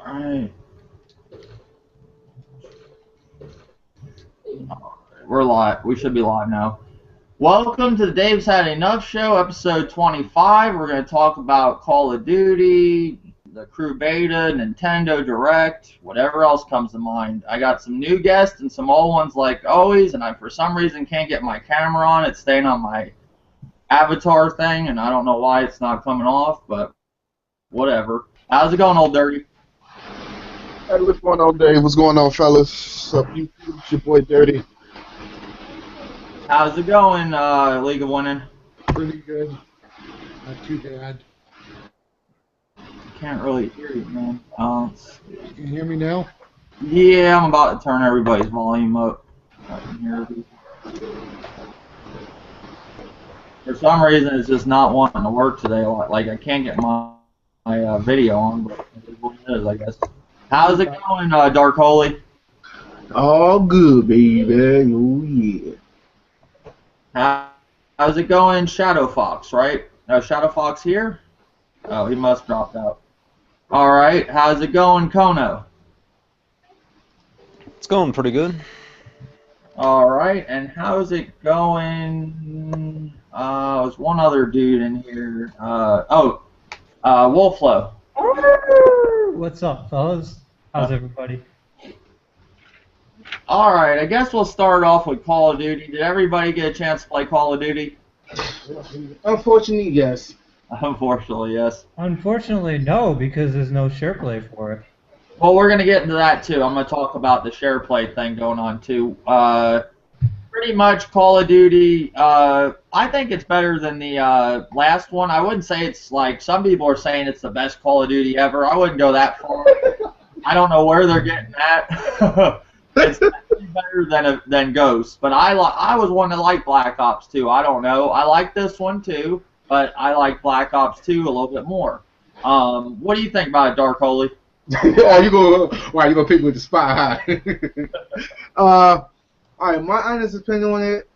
Alright. We're live. We should be live now. Welcome to the Dave's Had Enough Show, episode 25. We're going to talk about Call of Duty, the Crew Beta, Nintendo Direct, whatever else comes to mind. I got some new guests and some old ones like always, and I for some reason can't get my camera on. It's staying on my avatar thing, and I don't know why it's not coming off, but whatever. How's it going, Old Dirty? Hey, what's going on, Dave? What's going on, fellas? What's up, you? It's your boy, Dirty. How's it going, League of Winning? Pretty good. Not too bad. Can't really hear you, man. You can hear me now? Yeah, I'm about to turn everybody's volume up. I can hear you. For some reason, it's just not wanting to work today. Like, I can't get my video on, but it is what it is, I guess. How's it going, Dark Holy? All good, baby. Oh, yeah. How's it going, Shadow Fox, right? Shadow Fox here? Oh, he must dropped out. Alright, how's it going, Kono? It's going pretty good. Alright, and how's it going? There's one other dude in here. Wolflow. What's up, fellas? How's everybody? Alright, I guess we'll start off with Call of Duty. Did everybody get a chance to play Call of Duty? Unfortunately, yes. Unfortunately, yes. Unfortunately, no, because there's no share play for it. Well, we're going to get into that, too. I'm going to talk about the share play thing going on, too. Pretty much Call of Duty, I think it's better than the last one. I wouldn't say it's like, some people are saying it's the best Call of Duty ever. I wouldn't go that far. I don't know where they're getting that. It's definitely better than Ghost. But I was one that liked Black Ops 2. I don't know. I like this one, too. But I like Black Ops 2 a little bit more. What do you think about it, Dark Holy? You gonna pick with the spot, huh? Alright, my honest opinion on it,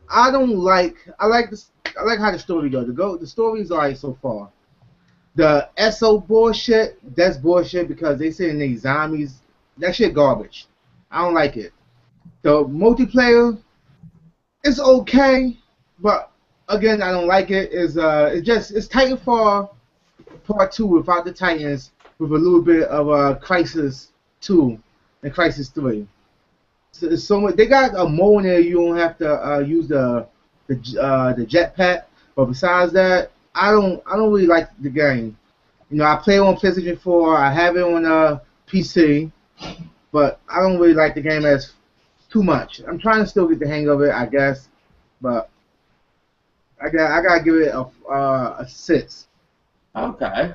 I like how the story goes. The story's alright so far. The SO bullshit, that's bullshit because they say they zombies. That shit garbage. I don't like it. The multiplayer, it's okay, but again, I don't like it. It's Titanfall Part 2 without the Titans, with a little bit of Crisis 2 and Crisis 3. So, it's so much. They got a mode in there you don't have to use the jetpack, but besides that, I don't really like the game. You know, I play it on PlayStation 4. I have it on PC, but I don't really like the game as too much. I'm trying to still get the hang of it, I guess, but I gotta give it a 6. Okay.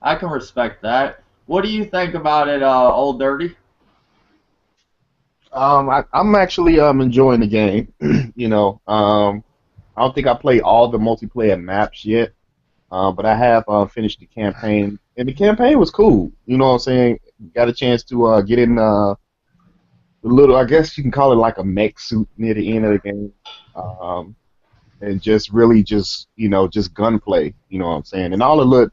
I can respect that. What do you think about it, Old Dirty? I'm actually enjoying the game. You know, I don't think I played all the multiplayer maps yet, but I have finished the campaign, and the campaign was cool. You know what I'm saying? Got a chance to get in the little, I guess you can call it like a mech suit near the end of the game, and just gunplay. You know what I'm saying? And all the little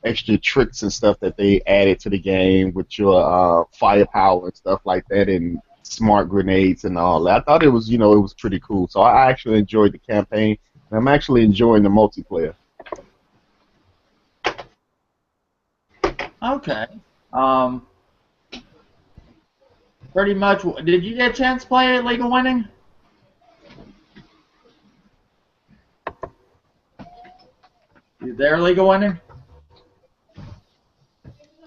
extra tricks and stuff that they added to the game with your firepower and stuff like that, and smart grenades and all that. I thought it was pretty cool. So I actually enjoyed the campaign, and I'm actually enjoying the multiplayer. Okay. Pretty much. Did you get a chance to play League of Winning? You there, League of Winning?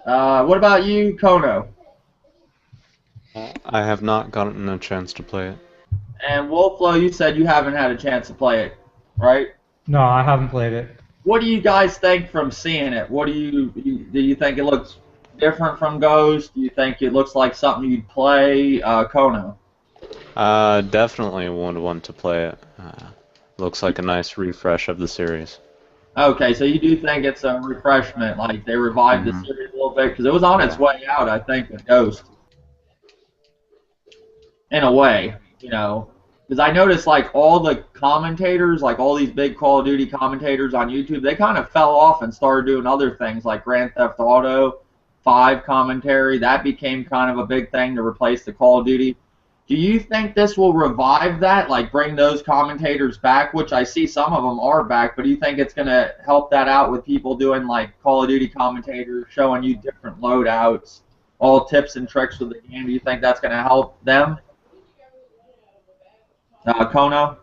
What about you, Kono? I have not gotten a chance to play it. And Wolflow, you said you haven't had a chance to play it, right? No, I haven't played it. What do you guys think from seeing it? What do you think it looks different from Ghost? Do you think it looks like something you'd play, Kono? Definitely would want to play it. Looks like a nice refresh of the series. Okay, so you do think it's a refreshment, like they revived the series a little bit, because it was on its way out, I think, with Ghost. In a way, you know. Because I noticed, like, all the commentators, like all these big Call of Duty commentators on YouTube, they kind of fell off and started doing other things, like Grand Theft Auto, 5 commentary. That became kind of a big thing to replace the Call of Duty. Do you think this will revive that, like bring those commentators back, which I see some of them are back, but do you think it's going to help that out with people doing like Call of Duty commentators, showing you different loadouts, all tips and tricks with the game? Do you think that's going to help them? Kono?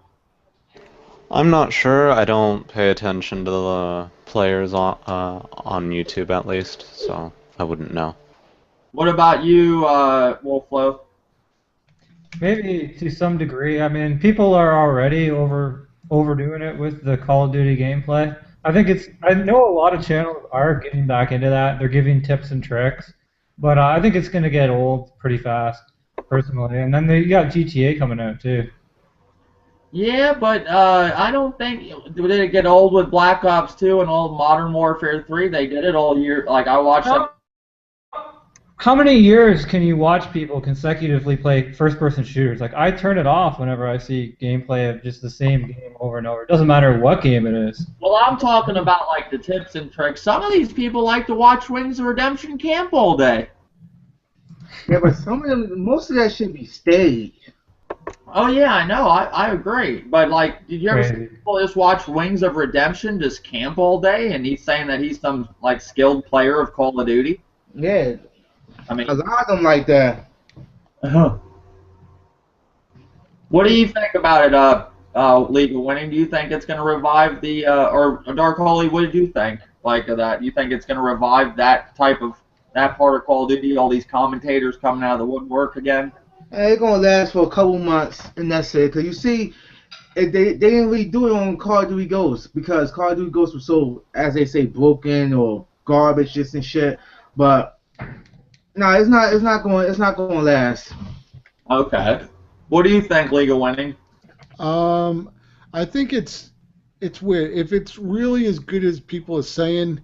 I'm not sure. I don't pay attention to the players on YouTube at least, so I wouldn't know. What about you, Wolflow? Maybe to some degree. I mean, people are already overdoing it with the Call of Duty gameplay. I know a lot of channels are getting back into that. They're giving tips and tricks, but I think it's going to get old pretty fast, personally. And then you got GTA coming out too. Yeah, but I don't think did it get old with Black Ops 2 and old Modern Warfare 3. They did it all year. Like I watched them. How many years can you watch people consecutively play first-person shooters? Like, I turn it off whenever I see gameplay of just the same game over and over. It doesn't matter what game it is. Well, I'm talking about, like, the tips and tricks. Some of these people like to watch Wings of Redemption camp all day. Yeah, but some of them, most of that should be staged. Oh, yeah, I know. I agree. But, like, did you ever see people just watch Wings of Redemption just camp all day, and he's saying that he's some, like, skilled player of Call of Duty? Yeah. I mean, a lot of them like that. What do you think about it, League of Winning? Do you think it's going to revive the, or Dark Holy, what did you think like of that? Do you think it's going to revive that part of Call of Duty, all these commentators coming out of the woodwork again? It's going to last for a couple months, and that's it. Because you see, they didn't really do it on Call of Duty Ghosts, because Call of Duty Ghosts was so, as they say, broken or garbage just and shit. But no, it's not going to last. Okay. What do you think, League of Winning? I think it's weird. If it's really as good as people are saying,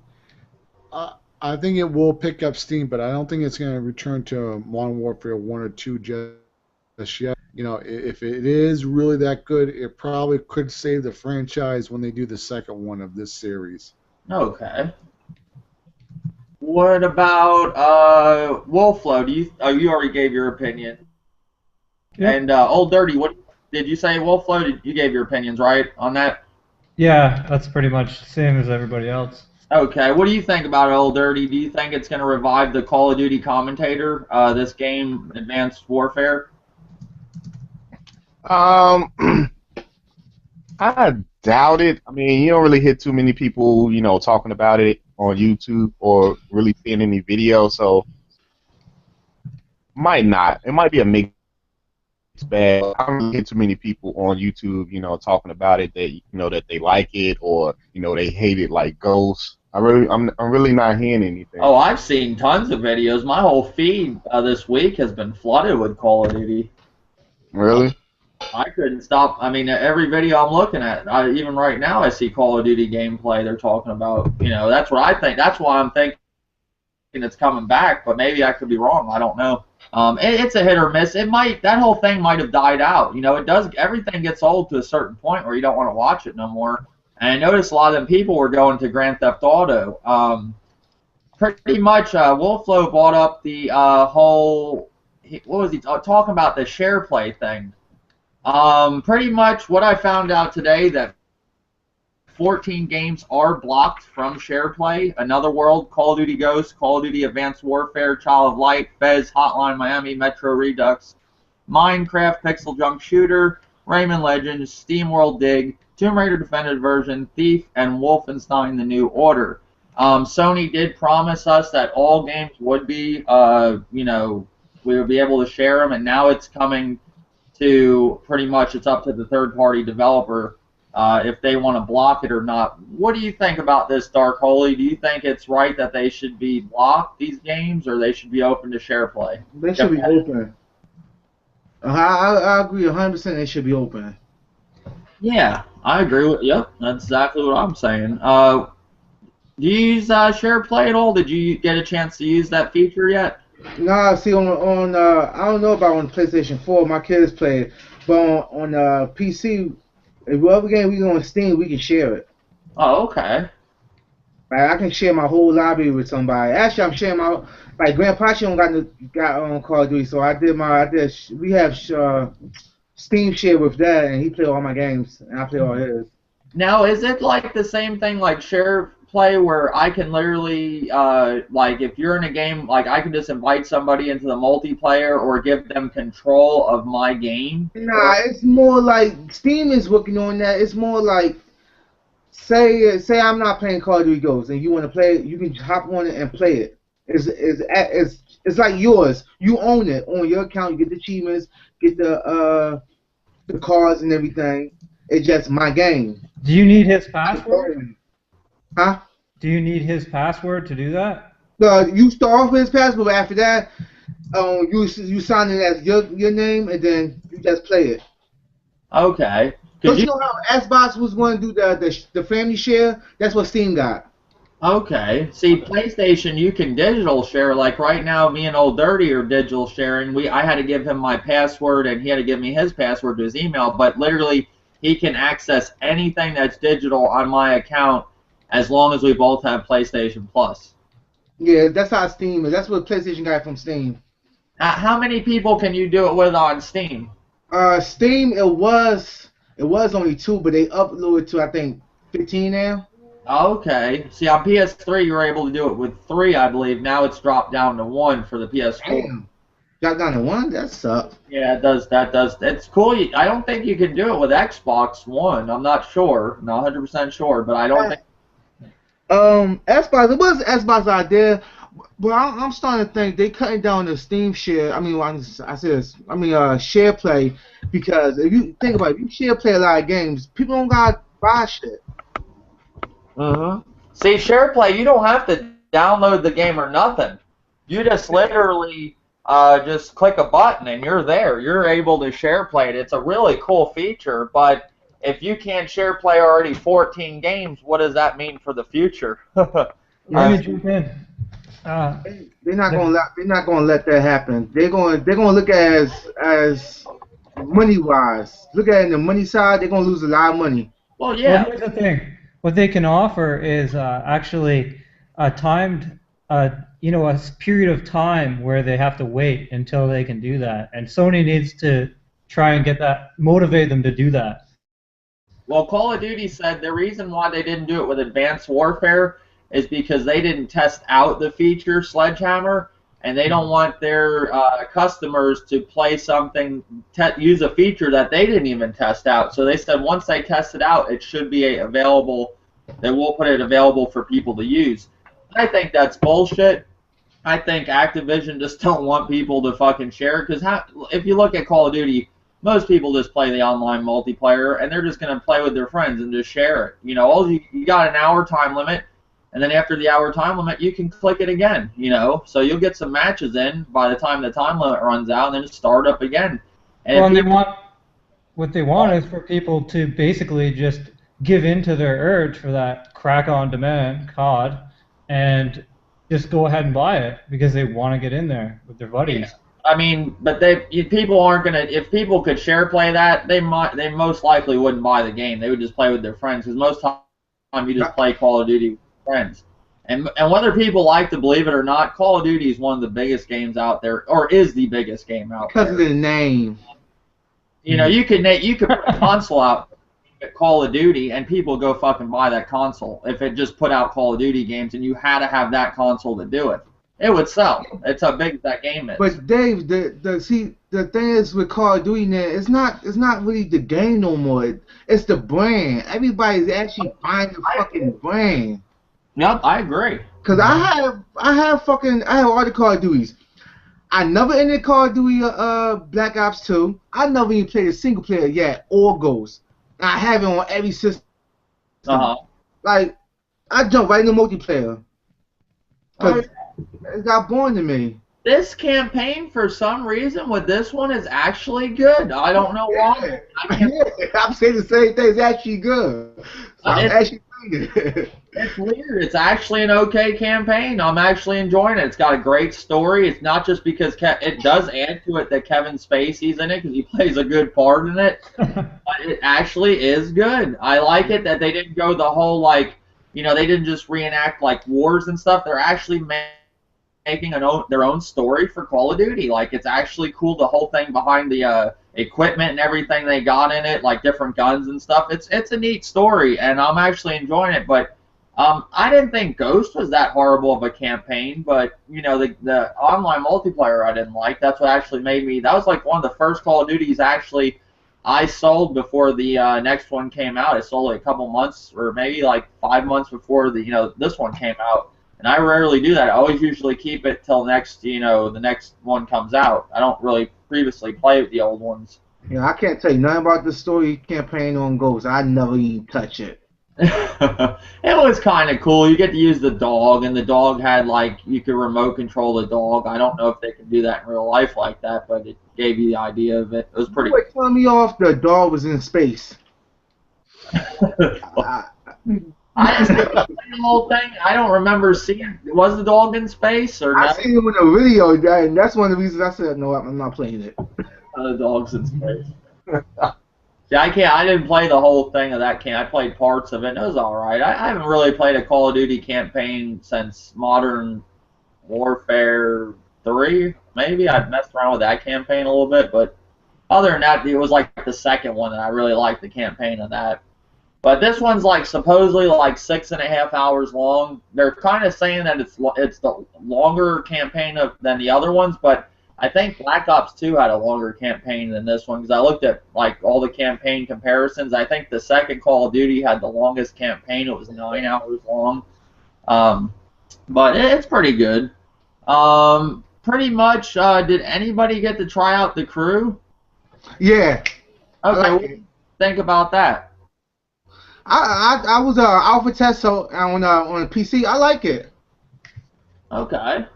I think it will pick up steam, but I don't think it's going to return to Modern Warfare 1 or 2 just yet. You know, if it is really that good, it probably could save the franchise when they do the second one of this series. Okay. What about Wolflow? You already gave your opinion. Yep. And Old Dirty, what did you say, Wolflow? You gave your opinions, right, on that? Yeah, that's pretty much the same as everybody else. Okay, what do you think about Old Dirty? Do you think it's going to revive the Call of Duty commentator, this game, Advanced Warfare? I doubt it. I mean, you don't really hear too many people, talking about it on YouTube or really seeing any video, so might not. It might be a mixed bag. I don't really hear too many people on YouTube, talking about it that that they like it or they hate it like Ghosts. I'm really not hearing anything. Oh, I've seen tons of videos. My whole feed this week has been flooded with Call of Duty. Really? I couldn't stop. I mean, every video I'm looking at, even right now, I see Call of Duty gameplay. They're talking about, that's what I think. That's why I'm thinking it's coming back, but maybe I could be wrong. I don't know. It's a hit or miss. That whole thing might have died out. Everything gets old to a certain point where you don't want to watch it no more. And I noticed a lot of them people were going to Grand Theft Auto. Pretty much, Wolflow brought up the whole, what was he talking about, the share play thing. Pretty much what I found out today, that 14 games are blocked from SharePlay. Another World, Call of Duty Ghosts, Call of Duty Advanced Warfare, Child of Light, Fez, Hotline Miami, Metro Redux, Minecraft, Pixel Junk Shooter, Rayman Legends, SteamWorld Dig, Tomb Raider Definitive Version, Thief, and Wolfenstein: The New Order. Sony did promise us that all games would be, we would be able to share them, and now it's coming to pretty much it's up to the third-party developer if they want to block it or not. What do you think about this, Dark Holy? Do you think it's right that they should be blocked, these games, or they should be open to share play? They should be open. I agree 100%. They should be open. Yeah, I agree with. Yep, that's exactly what I'm saying. Do you use share play at all? Did you get a chance to use that feature yet? Nah, see on I don't know about on the PlayStation 4. My kids play it, but on PC, if whatever game we go on Steam, we can share it. Oh, okay. Like I can share my whole library with somebody. Actually, I'm sharing my like Grandpa she don't got on Call of Duty, so we have Steam share with that, and he play all my games, and I play all his. Now, is it like the same thing like share play where I can literally, like if you're in a game, like I can just invite somebody into the multiplayer or give them control of my game? Nah, it's more like Steam is working on that. It's more like say I'm not playing Call of Duty Ghosts and you want to play it, you can hop on it and play it. It's like yours. You own it on your account. You get the achievements, get the cards and everything. It's just my game. Do you need his password? Huh? Do you need his password to do that? You start off with his password, but after that, you sign it as your name, and then you just play it. Okay. Because you know how Xbox was going to do the family share? That's what Steam got. Okay. See, PlayStation, you can digital share. Like right now, me and Old Dirty are digital sharing. I had to give him my password, and he had to give me his password to his email. But literally, he can access anything that's digital on my account as long as we both have PlayStation Plus. Yeah, that's how Steam is. That's what PlayStation got from Steam. How many people can you do it with on Steam? Steam, it was only 2, but they uploaded to I think 15 now. Okay. See, on PS3 you were able to do it with 3, I believe. Now it's dropped down to 1 for the PS4. Damn. Dropped down to 1? That sucks. Yeah, it does. That does. It's cool. I don't think you can do it with Xbox One. I'm not sure. Not 100% sure, but I don't think. Xbox. It was Xbox idea, but I'm starting to think they cutting down the Steam share. I mean, share play, because if you think about it, if you share play a lot of games, people don't gotta buy shit. See, SharePlay, you don't have to download the game or nothing. You just literally just click a button and you're there. You're able to SharePlay it. It's a really cool feature, but if you can't SharePlay already 14 games, what does that mean for the future? Let me jump in. They're not gonna let that happen. They're gonna look at it as money wise. Look at it in the money side. They're gonna lose a lot of money. Well, yeah. Well, here's the thing. What they can offer is actually a timed, a period of time where they have to wait until they can do that, and Sony needs to try and motivate them to do that. Well, Call of Duty said the reason why they didn't do it with Advanced Warfare is because they didn't test out the feature Sledgehammer, and they don't want their customers to play something, use a feature that they didn't even test out. So they said once they test it out, it should be available. They will put it available for people to use. I think that's bullshit. I think Activision just don't want people to fucking share it, because if you look at Call of Duty, most people just play the online multiplayer, and they're just going to play with their friends and just share it. You got an hour time limit, and then after the hour time limit, you can click it again, So you'll get some matches in by the time the time limit runs out, and then just start up again. And what they want is for people to basically just give in to their urge for that crack-on-demand COD and just go ahead and buy it because they want to get in there with their buddies. Yeah. I mean, but people aren't gonna. If people could share play that, they most likely wouldn't buy the game. They would just play with their friends, because most time you just play Call of Duty with friends. And whether people like to believe it or not, Call of Duty is one of the biggest games out there, or is the biggest game out there. Because of the name. You could put a console out at Call of Duty, and people go fucking buy that console if it just put out Call of Duty games, and you had to have that console to do it. It would sell. It's how big that game is. But Dave, the thing is with Call of Duty now, it's not really the game no more. It's the brand. Everybody's actually buying the fucking brand. Yep, I agree. Cause I have all the Call of Duties. I never ended Call of Duty Black Ops 2. I never even played a single player yet or Ghost. I have it on every system. Like I jump right in the multiplayer. Cause it got boring to me. This campaign, for some reason, with this one, is actually good. I don't know why. I'm saying the same thing. It's actually good. So I'm actually saying it. It's weird. It's actually an okay campaign. I'm actually enjoying it. It's got a great story. It's not just because it does add to it that Kevin Spacey's in it, because he plays a good part in it. But it actually is good. I like it that they didn't go the whole, like, they didn't just reenact like wars and stuff. They're actually making their own story for Call of Duty. Like, it's actually cool, the whole thing behind the equipment and everything they got in it, like different guns and stuff. It's a neat story, and I'm actually enjoying it. But I didn't think Ghost was that horrible of a campaign, but the online multiplayer I didn't like. That's what actually made me. That was like one of the first Call of Duties actually I sold before the next one came out. I sold it a couple months or maybe like 5 months before this one came out. And I rarely do that. I always usually keep it till the next one comes out. I don't really previously play with the old ones. Yeah, I can't tell you nothing about the story campaign on Ghost. I never even touch it. It was kind of cool. You get to use the dog, and the dog had like you could remote control the dog. I don't know if they can do that in real life like that, but it gave you the idea of it. It was pretty. Wait, telling me off the dog was in space. I didn't see the whole thing. I don't remember seeing. Was the dog in space or I not? seen him in a video, and that's one of the reasons I said no. I'm not playing it. The dog's in space. Yeah, I can't. I didn't play the whole thing of that camp. I played parts of it, and it was all right. I haven't really played a Call of Duty campaign since Modern Warfare 3. Maybe I messed around with that campaign a little bit, but other than that, it was like the second one, and I really liked the campaign of that. But this one's like supposedly like 6.5 hours long. They're kind of saying that it's the longer campaign than the other ones, but I think Black Ops 2 had a longer campaign than this one because I looked at like all the campaign comparisons. I think the second Call of Duty had the longest campaign. It was 9 hours long, but it's pretty good. Pretty much. Did anybody get to try out the crew? Yeah. Okay, what do you think about that? I was alpha test on a PC. I like it. Okay.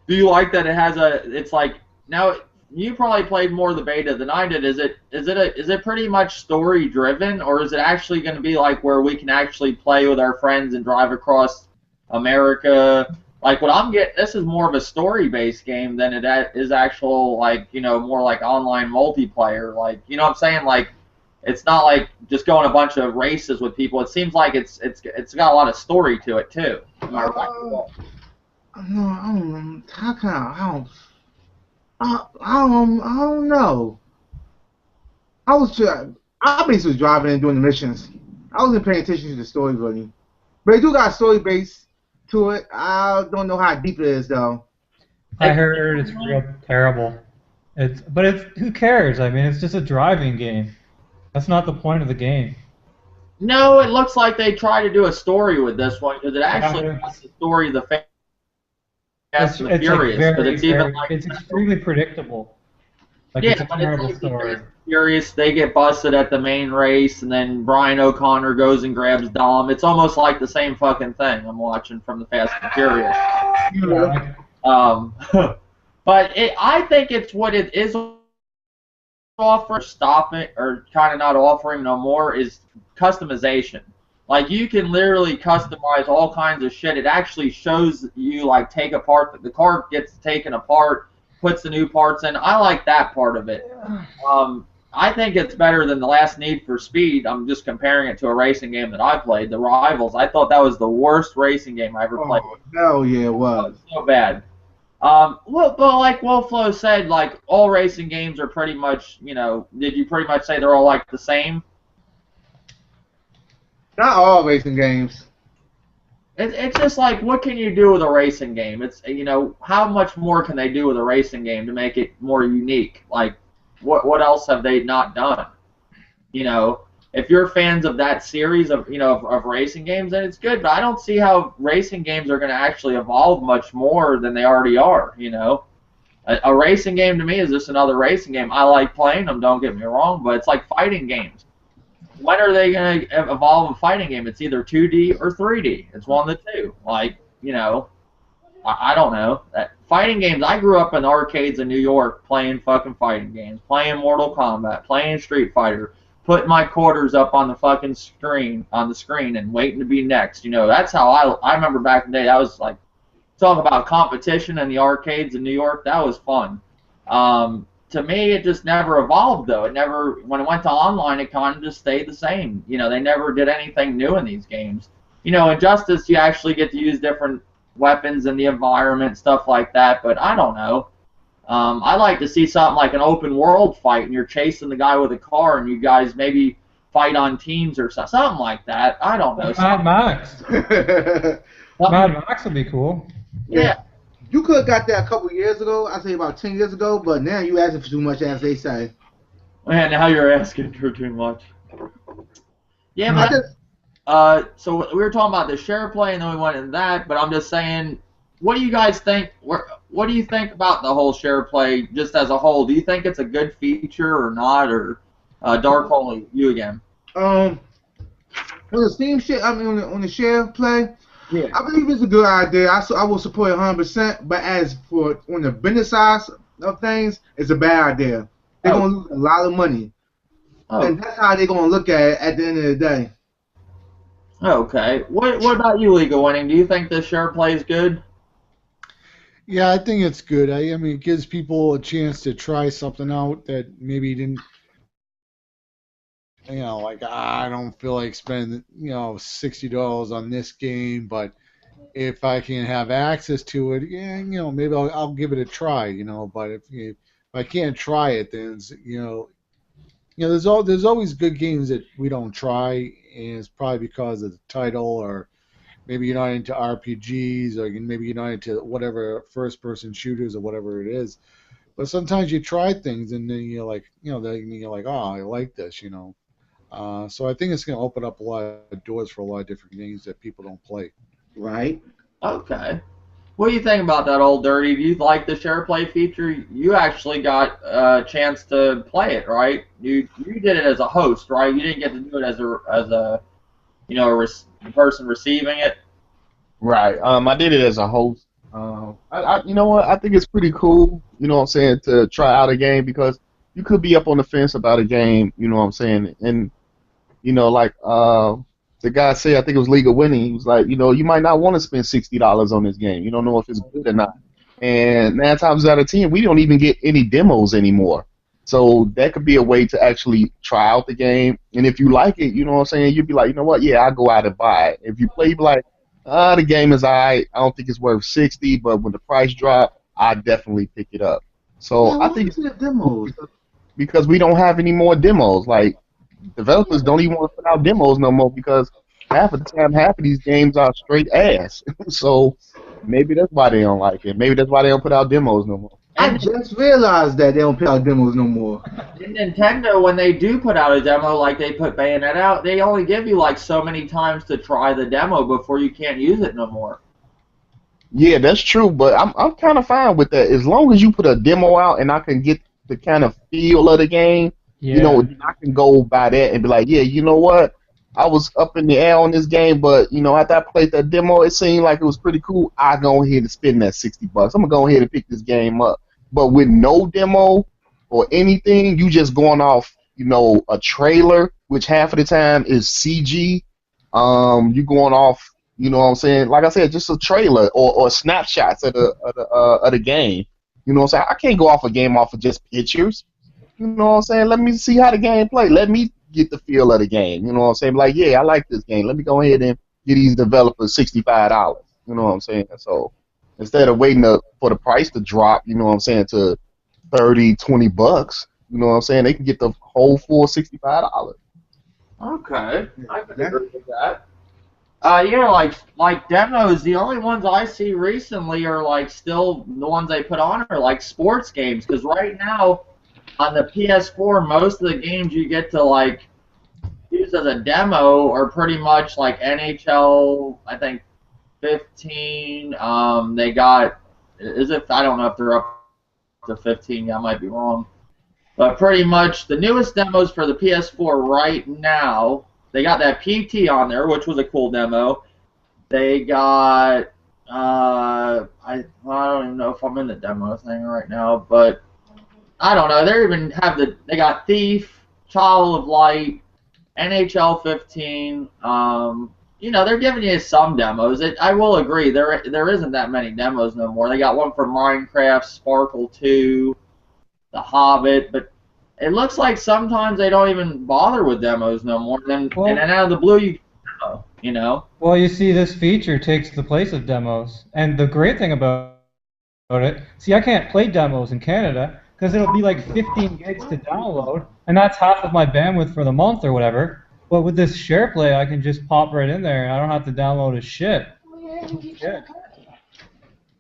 Do you like that it has it's like, now you probably played more of the beta than I did. Is it pretty much story driven, or is it actually going to be like where we can actually play with our friends and drive across America? Like what I'm getting, this is more of a story based game than it is actual like, more like online multiplayer. Like, you know what I'm saying? Like, it's not like just going a bunch of races with people. It seems like it's got a lot of story to it too. No, I don't. How can I don't know. I basically was driving and doing the missions. I wasn't paying attention to the story really, but it do got a story base to it. I don't know how deep it is though. I heard it's real terrible. But who cares? I mean, it's just a driving game. That's not the point of the game. No, it looks like they try to do a story with this one because it actually has the story of the Fast and the Furious, like but it's even like it's extremely predictable. Like it's a terrible story. Furious, they get busted at the main race, and then Brian O'Connor goes and grabs Dom. It's almost like the same fucking thing I'm watching from the Fast and Furious. Yeah. But I think it's what it is. Offer stop it or kind of not offering no more is customization. Like you can literally customize all kinds of shit. It actually shows you like take apart the car gets taken apart, puts the new parts in. I like that part of it. I think it's better than the last Need for Speed. I'm just comparing it to a racing game that I played, the Rivals. I thought that was the worst racing game I ever played. Hell yeah, it was. So bad. Well, but like Wolflow said, like all racing games are pretty much, did you pretty much say they're all like the same? Not all racing games. It's just like, what can you do with a racing game? It's, how much more can they do with a racing game to make it more unique? Like, what else have they not done? If you're fans of that series of racing games, then it's good. But I don't see how racing games are going to actually evolve much more than they already are. A racing game to me is just another racing game. I like playing them. Don't get me wrong, but it's like fighting games. When are they going to evolve a fighting game? It's either 2D or 3D. It's one of the two. Like I don't know. Fighting games. I grew up in arcades in New York playing fucking fighting games, playing Mortal Kombat, playing Street Fighter. Putting my quarters up on the fucking screen, and waiting to be next. That's how I remember back in the day. That was like, talk about competition in the arcades in New York. That was fun. to me, it just never evolved, though. It never, when it went to online, it kind of just stayed the same. You know, they never did anything new in these games. You know, in Justice, you actually get to use different weapons in the environment, stuff like that, but I don't know. I like to see something like an open world fight, and you're chasing the guy with a car, and you guys maybe fight on teams or something like that. I don't know. Mad Max. Mad Max would be cool. Yeah. You could have got that a couple years ago. I'd say about 10 years ago, but now you asking for too much, as they say. Man, now you're asking for too much. Yeah, I but just- so we were talking about the share play, and then we went into that. But I'm just saying, what do you guys think? What do you think about the whole share play just as a whole? Do you think it's a good feature or not? Or Dark Hole, you again? on the Steam share, I mean on the share play, Yeah. I believe it's a good idea. I will support it 100%. But as for on the business side of things, it's a bad idea. They're gonna lose a lot of money, and that's how they're gonna look at it at the end of the day. Okay. What about you, League of Winning? Do you think the share play is good? Yeah, I think it's good. I mean, it gives people a chance to try something out that maybe didn't. Like I don't feel like spending $60 on this game, but if I can have access to it, yeah, maybe I'll give it a try. But if I can't try it, then there's always good games that we don't try, and it's probably because of the title, or maybe you're not into RPGs, or maybe you're not into whatever first-person shooters or whatever it is. But sometimes you try things, and then you're like, then you're like, oh, I like this, So I think it's going to open up a lot of doors for a lot of different games that people don't play. Right. Okay. What do you think about that, Old Dirty? Do you like the share play feature? You actually got a chance to play it, right? You did it as a host, right? You didn't get to do it as a a person receiving it. Right. I did it as a host. You know what? I think it's pretty cool. You know what I'm saying, to try out a game, because you could be up on the fence about a game. You know what I'm saying, and like the guy said, I think it was League of Winning. He was like, you might not want to spend $60 on this game. You don't know if it's good or not. And 9 times out of 10, we don't even get any demos anymore. So that could be a way to actually try out the game. And if you like it, you know what I'm saying, you'd be like, you know what, yeah, I'll go out and buy it. If you play, you'd be like, the game is alright. I don't think it's worth 60, but when the price drop, I definitely pick it up. So I think it's demos. because we don't have any more demos. Like, developers don't even want to put out demos no more, because half of the time, half of these games are straight ass. So maybe that's why they don't like it. Maybe that's why they don't put out demos no more. I just realized that they don't put out demos no more. In Nintendo, when they do put out a demo, like they put Bayonetta out, they only give you like so many times to try the demo before you can't use it no more. Yeah, that's true, but I'm kind of fine with that. As long as you put a demo out and I can get the kind of feel of the game, I can go by that and be like, yeah, you know what? I was up in the air on this game, but after I played that demo, it seemed like it was pretty cool. I go ahead and spend that $60. I'm gonna go ahead and pick this game up. But with no demo or anything, you just going off, a trailer, which half of the time is CG. You going off, what I'm saying? Like I said, just a trailer or snapshots of the game. You know what I'm saying? I can't go off a game off of just pictures. You know what I'm saying? Let me see how the game play. Let me get the feel of the game. You know what I'm saying? Like, yeah, I like this game. Let me go ahead and get these developers $65. You know what I'm saying? So instead of waiting for the price to drop, you know what I'm saying, to $30-$20, you know what I'm saying, they can get the whole full $65. Okay, I can agree with that. Like demos, the only ones I see recently are like still the ones they put on are like sports games, because right now on the PS4, most of the games you get to like use as a demo are pretty much like NHL, I think 15. They got, I don't know if they're up to 15. I might be wrong, but pretty much the newest demos for the PS4 right now. They got that PT on there, which was a cool demo. They got I don't even know if I'm in the demo thing right now, but I don't know. They got Thief, Child of Light, NHL 15. They're giving you some demos. I will agree, there isn't that many demos no more. They got one for Minecraft, Sparkle 2. The Hobbit, but it looks like sometimes they don't even bother with demos no more. And then out of the blue, you demo, you know. Well, you see, this feature takes the place of demos, and the great thing about it, see, I can't play demos in Canada because it'll be like 15 gigs to download, and that's half of my bandwidth for the month or whatever. But with this SharePlay, I can just pop right in there, and I don't have to download a shit.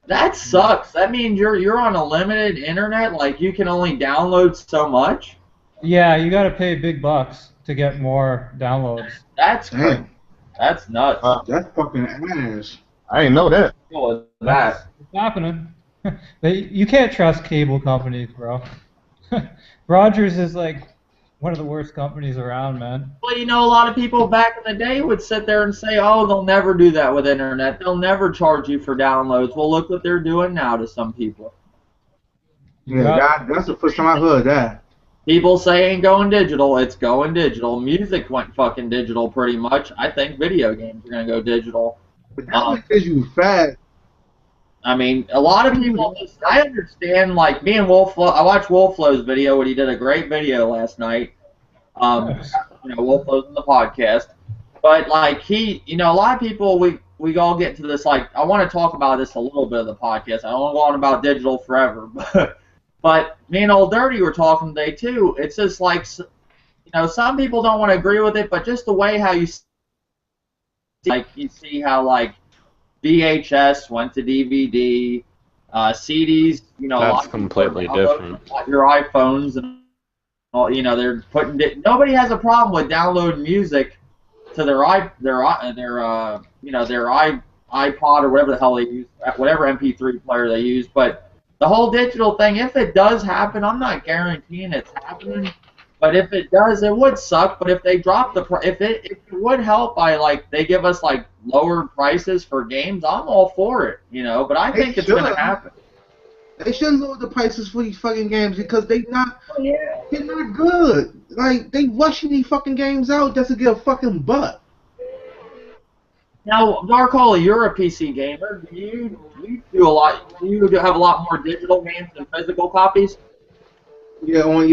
That sucks. That means you're on a limited internet. Like you can only download so much. Yeah, you got to pay big bucks to get more downloads. That's crazy. That's nuts. That's fucking ass. I didn't know that. Cool with that. It's happening. You can't trust cable companies, bro. Rogers is like one of the worst companies around, man. Well, you know, a lot of people back in the day would sit there and say, oh, they'll never do that with internet. They'll never charge you for downloads. Well, look what they're doing now to some people. Yeah, that's the first time I heard that. People say ain't going digital. It's going digital. Music went fucking digital pretty much. I think video games are going to go digital. But that because you fat. I mean, a lot of people just, I understand, like, me and Wolflow, I watched Wolflow's video, and he did a great video last night. You know, Wolflow's in the podcast. But, like, you know, a lot of people, we all get to this, like, I want to talk about this a little bit of the podcast. I don't want to go on about digital forever. But me and Old Dirty were talking today, too. It's just, like, you know, some people don't want to agree with it, but just the way how you see how, like, VHS went to DVD, CDs, you know, That's completely different. Your iPhones and all, you know, they're putting it. Nobody has a problem with downloading music to their iPod or whatever the hell they use, whatever MP3 player they use. But the whole digital thing, if it does happen, I'm not guaranteeing it's happening. But if it does, it would suck. But if they drop the if it would help by, like, they give us, like, lower prices for games, I'm all for it, you know. But I think it's gonna happen. They should lower the prices for these fucking games because they're not good. Like, they rushing these fucking games out just to get a fucking buck. Now, Darkola, you're a PC gamer. Do you do a lot? Do you have a lot more digital games than physical copies? Yeah, on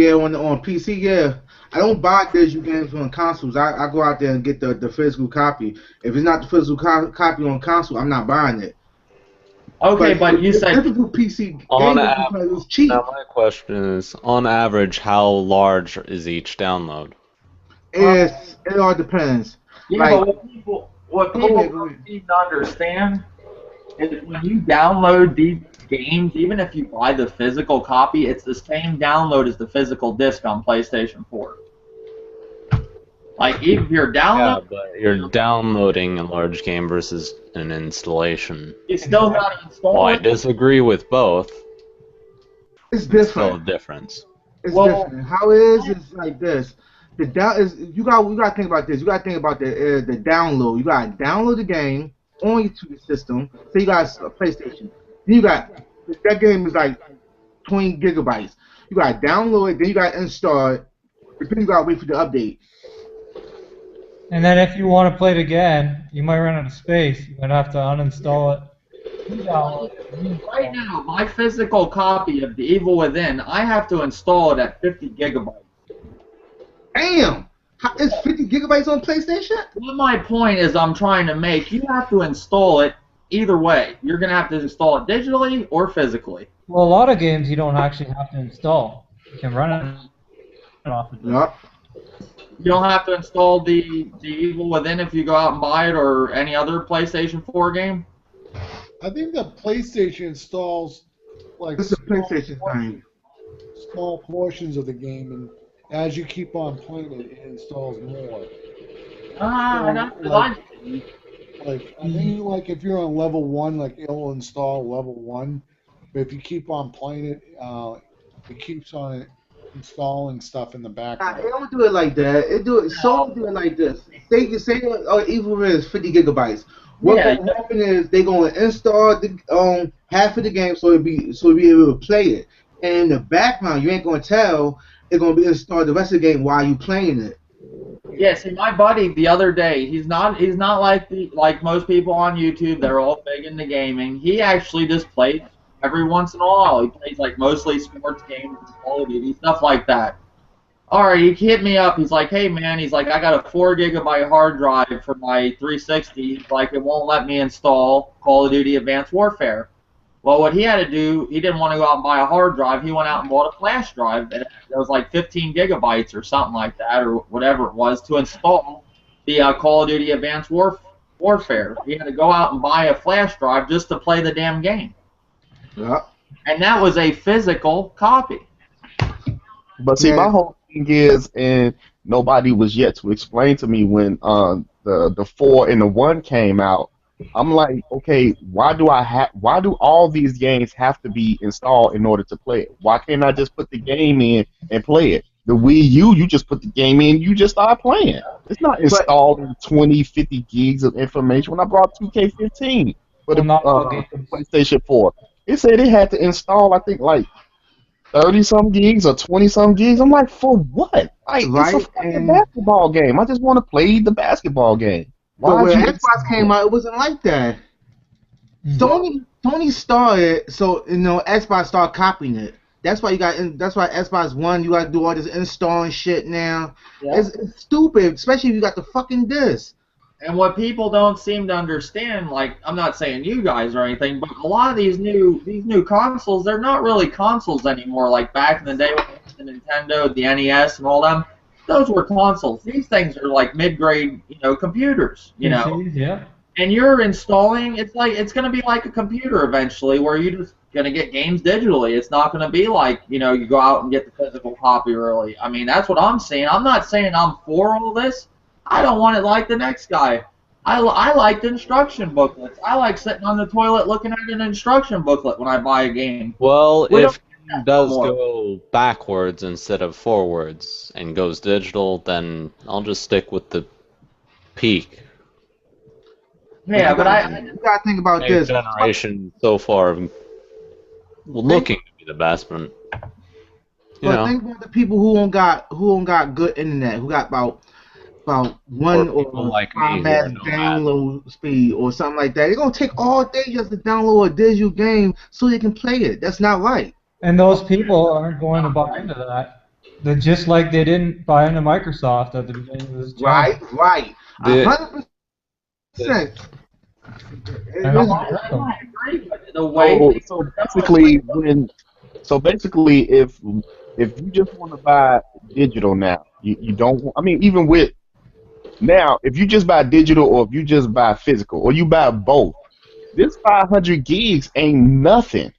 PC, yeah. I don't buy digital games on consoles. I go out there and get the physical copy. If it's not the physical copy on console, I'm not buying it. Okay, but you said typical PC game on is cheap. Now my question is, on average, how large is each download? It all depends. Yeah, like, but what people need to understand is when you download these games, even if you buy the physical copy, it's the same download as the physical disc on PlayStation 4. Like, if you're downloading... Yeah, but you're downloading a large game versus an installation. You still got to install Well, I it. disagree with both. It's different. It's still a difference. It's different. How it is like this. You got to think about this. You got to think about the download. You got to download the game on your system. So you got a PlayStation. Then you got that game is like 20 gigabytes. You got to download it. Then you got to install it. Then you got to wait for the update. And then if you want to play it again, you might run out of space. You might have to uninstall it. Right now, my physical copy of The Evil Within, I have to install it at 50 gigabytes. Damn! Is 50 gigabytes on PlayStation? What my point is I'm trying to make, you have to install it either way. You're going to have to install it digitally or physically. Well, a lot of games you don't actually have to install. You can run it off of it. Yep. You don't have to install the Evil Within if you go out and buy it or any other PlayStation 4 game? I think the PlayStation installs like This is a PlayStation thing. small portions of the game, and as you keep on playing it, it installs more. Like I think like if you're on level 1, like it'll install level 1, but if you keep on playing it, it keeps on installing stuff in the background. They don't do it like that. Sony do it like this. They can say Evil Within is 50 gigabytes. What will happen is they're going to install the half of the game so you'll be able to play it. And in the background, you ain't going to tell it's going to be installed the rest of the game while you playing it. Yeah, see, my buddy the other day, he's not like most people on YouTube. They're all big into gaming. He actually just played every once in a while. He plays like mostly sports games, Call of Duty, stuff like that. All right, he hit me up. He's like, hey man, he's like, I got a 4 GB hard drive for my 360. He's like, it won't let me install Call of Duty Advanced Warfare. Well, what he had to do, he didn't want to go out and buy a hard drive. He went out and bought a flash drive. It was like 15 gigabytes or something like that, or whatever it was, to install the Call of Duty Advanced Warfare. He had to go out and buy a flash drive just to play the damn game. Yeah. And that was a physical copy. But see, my whole thing is, and nobody was yet to explain to me when the 4 and the 1 came out. I'm like, okay, why do all these games have to be installed in order to play it? Why can't I just put the game in and play it? The Wii U, you just put the game in, you just start playing. It's not installing 20, 50 gigs of information. When I brought 2K15 for the PlayStation 4, it said it had to install, I think, like 30-some gigs or 20-some gigs. I'm like, for what? Like, it's a fucking basketball game. I just want to play the basketball game. But when Xbox came out, it wasn't like that. Sony started, so Xbox started copying it. That's why that's why Xbox One, you gotta do all this installing shit now. Yeah. It's stupid, especially if you got the fucking disc. And what people don't seem to understand, like, I'm not saying you guys or anything, but a lot of these new consoles, they're not really consoles anymore. Like back in the day with the Nintendo, the NES, and all them, those were consoles. These things are like mid-grade, computers, Yeah. And you're installing, it's gonna be like a computer eventually, where you're just gonna get games digitally. It's not gonna be like, you go out and get the physical copy early. I mean, that's what I'm saying. I'm not saying I'm for all this. I don't want it like the next guy. I like the instruction booklets. I like sitting on the toilet looking at an instruction booklet when I buy a game. Well, if it does go backwards instead of forwards and goes digital, then I'll just stick with the peak. Yeah, but you gotta think about this. Generation so far looking to be the best, but think about the people who don't got good internet, who got about 1 or 5 meg download speed or something like that. They're gonna take all day just to download a digital game so they can play it. That's not right. And those people aren't going to buy into that. They're just like they didn't buy into Microsoft at the beginning of this job. Right. 100%. So basically, if you just want to buy digital now, you don't. I mean, even with now, if you just buy digital or if you just buy physical or you buy both, this 500 gigs ain't nothing.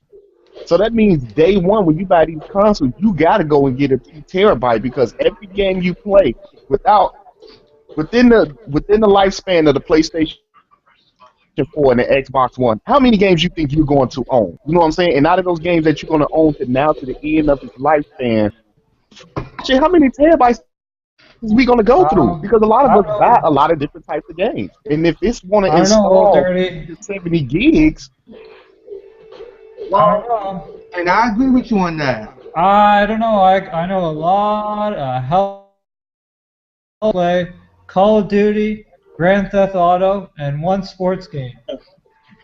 So that means day one when you buy these consoles, you gotta go and get a 2 terabyte because every game you play within the lifespan of the PlayStation 4 and the Xbox One, how many games you think you're going to own? You know what I'm saying? And out of those games that you're going to own to the end of its lifespan, shit, how many terabytes is we going to go through? Because a lot of us buy a lot of different types of games. And if it's going to install 70 gigs... Well, and I agree with you on that. I don't know. I know a lot of Hell play, Call of Duty, Grand Theft Auto, and 1 sports game.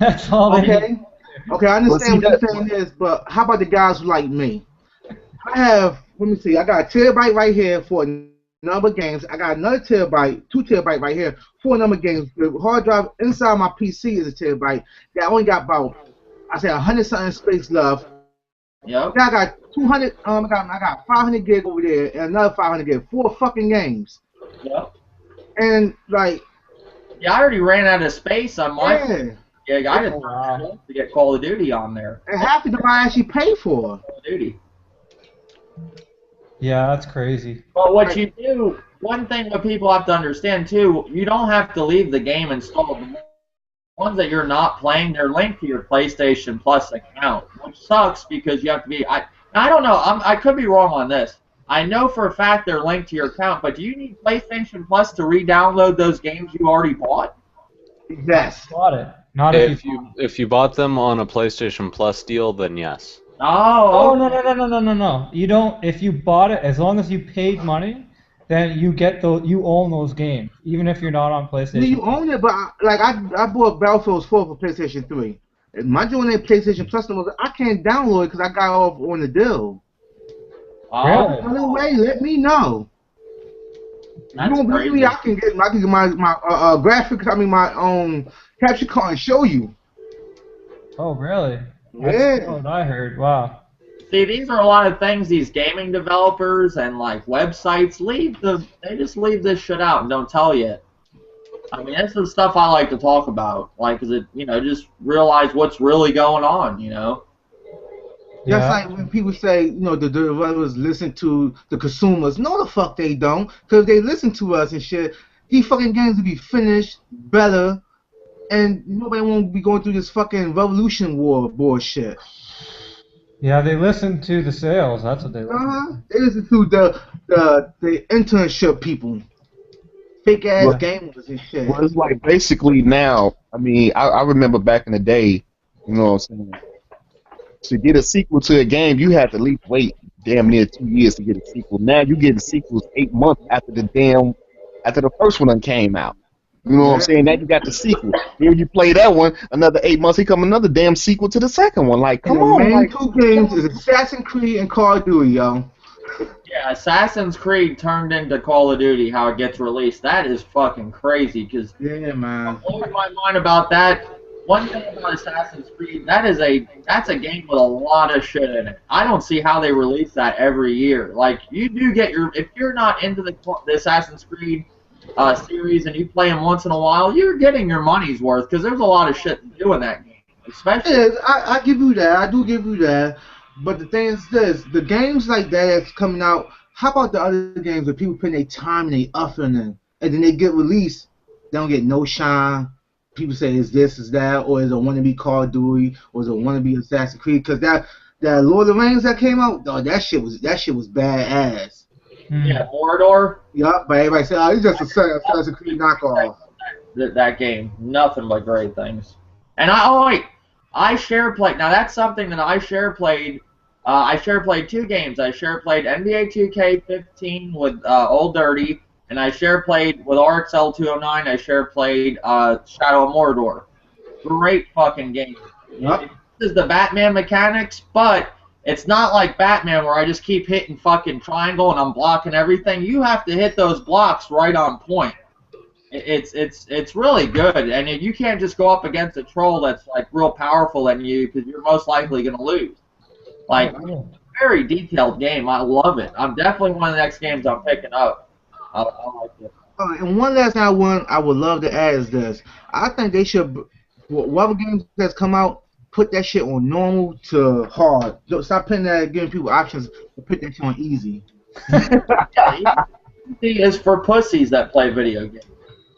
That's all they need. Okay, I understand what you're saying is, but how about the guys who like me? I have, let me see, I got a terabyte right here for a number of games. I got another terabyte, 2 terabyte right here for a number of games. The hard drive inside my PC is a terabyte. That only got about, I say 100-something space left. Yep. Now I got 200. I got 500 gig over there and another 500 gig. 4 fucking games. Yep. And like. Yeah, I already ran out of space on my. Yeah, I didn't to get Call of Duty on there. And half of them I actually pay for. Call of Duty. Yeah, that's crazy. Well, what you do, one thing that people have to understand too, you don't have to leave the game installed. The ones that you're not playing, they're linked to your PlayStation Plus account, which sucks because you have to be. I don't know. I could be wrong on this. I know for a fact they're linked to your account, but do you need PlayStation Plus to re-download those games you already bought? Yes. Bought it. Not if you bought them on a PlayStation Plus deal, then yes. Oh, no. You don't. If you bought it, as long as you paid money, then you own those games, even if you're not on PlayStation. You own it, but I bought Battlefield 4 for PlayStation 3. My joint ain't PlayStation Plus no more. I can't download it because I got off on the deal. Really? By the way, let me know. That's You don't believe me? crazy. I can get my graphics. I mean my capture card and show you. Oh, really? Yeah. That's what I heard. Wow. See, these are a lot of things these gaming developers and like websites they just leave this shit out and don't tell you. I mean, that's the stuff I like to talk about. Like, 'cause it, just realize what's really going on, That's Yeah. like when people say, the developers listen to the consumers. No, the fuck they don't. Because they listen to us and shit. These fucking games will be finished better, and nobody won't be going through this fucking revolution war bullshit. Yeah, they listen to the sales. That's what they listen to. They listen to the internship people, fake ass Well, gamers and shit. well, it's like basically now. I mean, I remember back in the day. You know what I'm saying? To get a sequel to a game, you had to at least wait damn near 2 years to get a sequel. Now you get sequels 8 months after the first one done came out. You know what I'm saying? Now you got the sequel. Here you play that one, another 8 months, here come another damn sequel to the second one. Like, come And the on, main like, two games is Assassin's Creed and Call of Duty, yo. Yeah, Assassin's Creed turned into Call of Duty, how it gets released. That is fucking crazy, because Yeah, man. what blows my mind about that, one thing about Assassin's Creed, that's a game with a lot of shit in it. I don't see how they release that every year. Like, you do get if you're not into the Assassin's Creed series and you play them once in a while, you're getting your money's worth, because there's a lot of shit to do in that game. Especially, Yeah, I give you that. I do give you that. But the thing is this, the games like that that's coming out, how about the other games where people put their time and they effort in, and then they get released, they don't get no shine. People say, is this, is that, or is it wannabe Call of Duty, or is it wannabe Assassin's Creed? Because that Lord of the Rings that came out, oh, that shit was badass. yeah, Mordor, Yup, but everybody said, oh, it's just a Assassin's Creed knockoff. that game, nothing but great things. And I share played. Now that's something that I share played. I share played two games. I share played NBA 2K15 with Old Dirty, and I share played with RXL 209. I share played Shadow of Mordor. Great fucking game. Yup. This is the Batman mechanics, but it's not like Batman where I just keep hitting fucking triangle and I'm blocking everything. You have to hit those blocks right on point. It's really good, and you can't just go up against a troll that's like real powerful than you, because you're most likely gonna lose. Like, very detailed game. I love it. I'm definitely one of the next games I'm picking up. I like it. And one last thing I would love to add is this. I think they should, whatever games that's come out, put that shit on normal to hard. Don't stop putting that, giving people options to put that shit on easy. Yeah, easy is for pussies that play video games.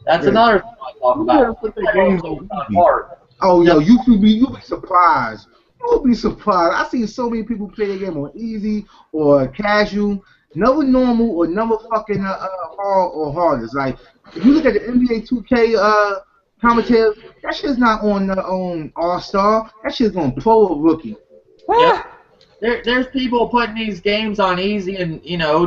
That's another thing I talk about. put the games on easy. Hard. Oh, yo, you'll be surprised. You'll be surprised. I see so many people play their game on easy or casual, never normal or never fucking hard or hard. It's like, if you look at the NBA 2K commentators, that shit's not on All-Star. That shit's on Pro or Rookie. Yeah. There's people putting these games on easy and,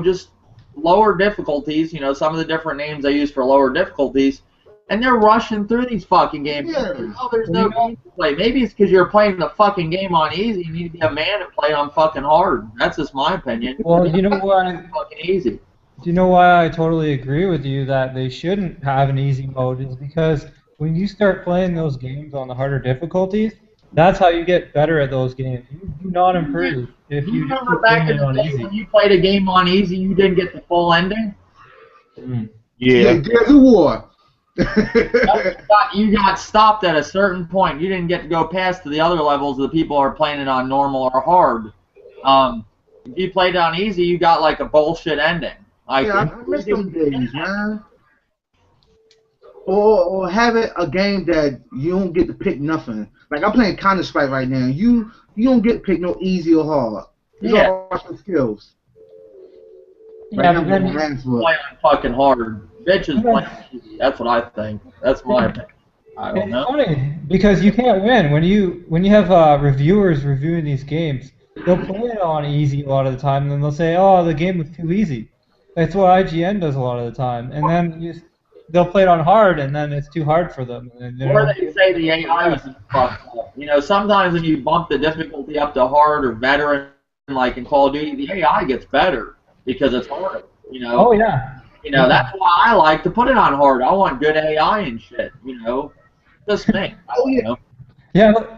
just lower difficulties, some of the different names they use for lower difficulties, and they're rushing through these fucking games. Yeah. Oh, there's no game to play. Maybe it's because you're playing the fucking game on easy. You need to be a man and play on fucking hard. That's just my opinion. Well, you know why? Fucking easy. Do you know why I totally agree with you that they shouldn't have an easy mode? Is because when you start playing those games on the harder difficulties, that's how you get better at those games. You do not improve if you just remember keep back playing in it the on day easy. when you played a game on easy, you didn't get the full ending? Yeah. Gears of War. You got stopped at a certain point. You didn't get to go past to the other levels of the people who are playing it on normal or hard. If you played it on easy, you got like a bullshit ending. Like, Yeah, I miss them days, man. Or have it a game that you don't get to pick nothing. Like I'm playing Counter-Strike right now. You don't get to pick no easy or hard. It's all about skills. Yeah, Right but now, then I'm hands for it. play on fucking hard. Bitches play easy. That's what I think. That's my opinion. I don't it's know. funny because you can't win when you have reviewers reviewing these games. They'll play it on easy a lot of the time, and then they'll say, "Oh, the game was too easy." That's what IGN does a lot of the time, and then they'll play it on hard, and then it's too hard for them. And they Or don't- they say the AI is fucked up. You know, sometimes when you bump the difficulty up to hard or veteran, like in Call of Duty, the AI gets better because it's harder. You know. Oh yeah. You know, that's why I like to put it on hard. I want good AI and shit. You know, just me. Oh, yeah. Know. Yeah, look,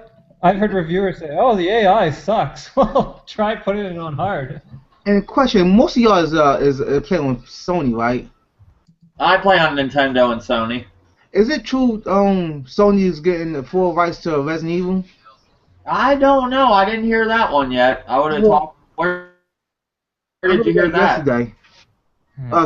I've heard reviewers say, "Oh, the AI sucks." Well, try putting it on hard. And question: most of y'all is playing on Sony, right? I play on Nintendo and Sony. Is it true Sony is getting the full rights to Resident Evil? I don't know. I didn't hear that one yet. I would have talked. Where did you hear that? Yesterday.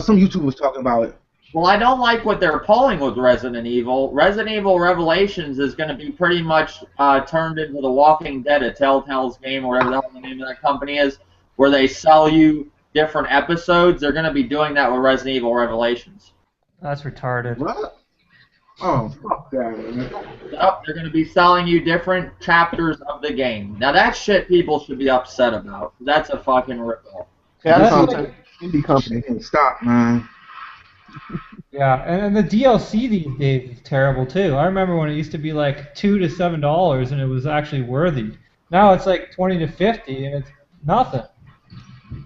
Some YouTuber was talking about it. Well, I don't like what they're pulling with Resident Evil. Resident Evil Revelations is going to be pretty much turned into The Walking Dead, a Telltale's game, or whatever the hell the name of that company is, where they sell you different episodes. They're going to be doing that with Resident Evil Revelations. That's retarded. What? Oh, fuck that, man. Yep, they're going to be selling you different chapters of the game. Now, that shit people should be upset about. That's a fucking ripoff. Yeah, That's that's like- indie company. Stop, man. Yeah, and the DLC these days is terrible too. I remember when it used to be like $2 to $7, and it was actually worthy. Now it's like 20 to 50, and it's nothing.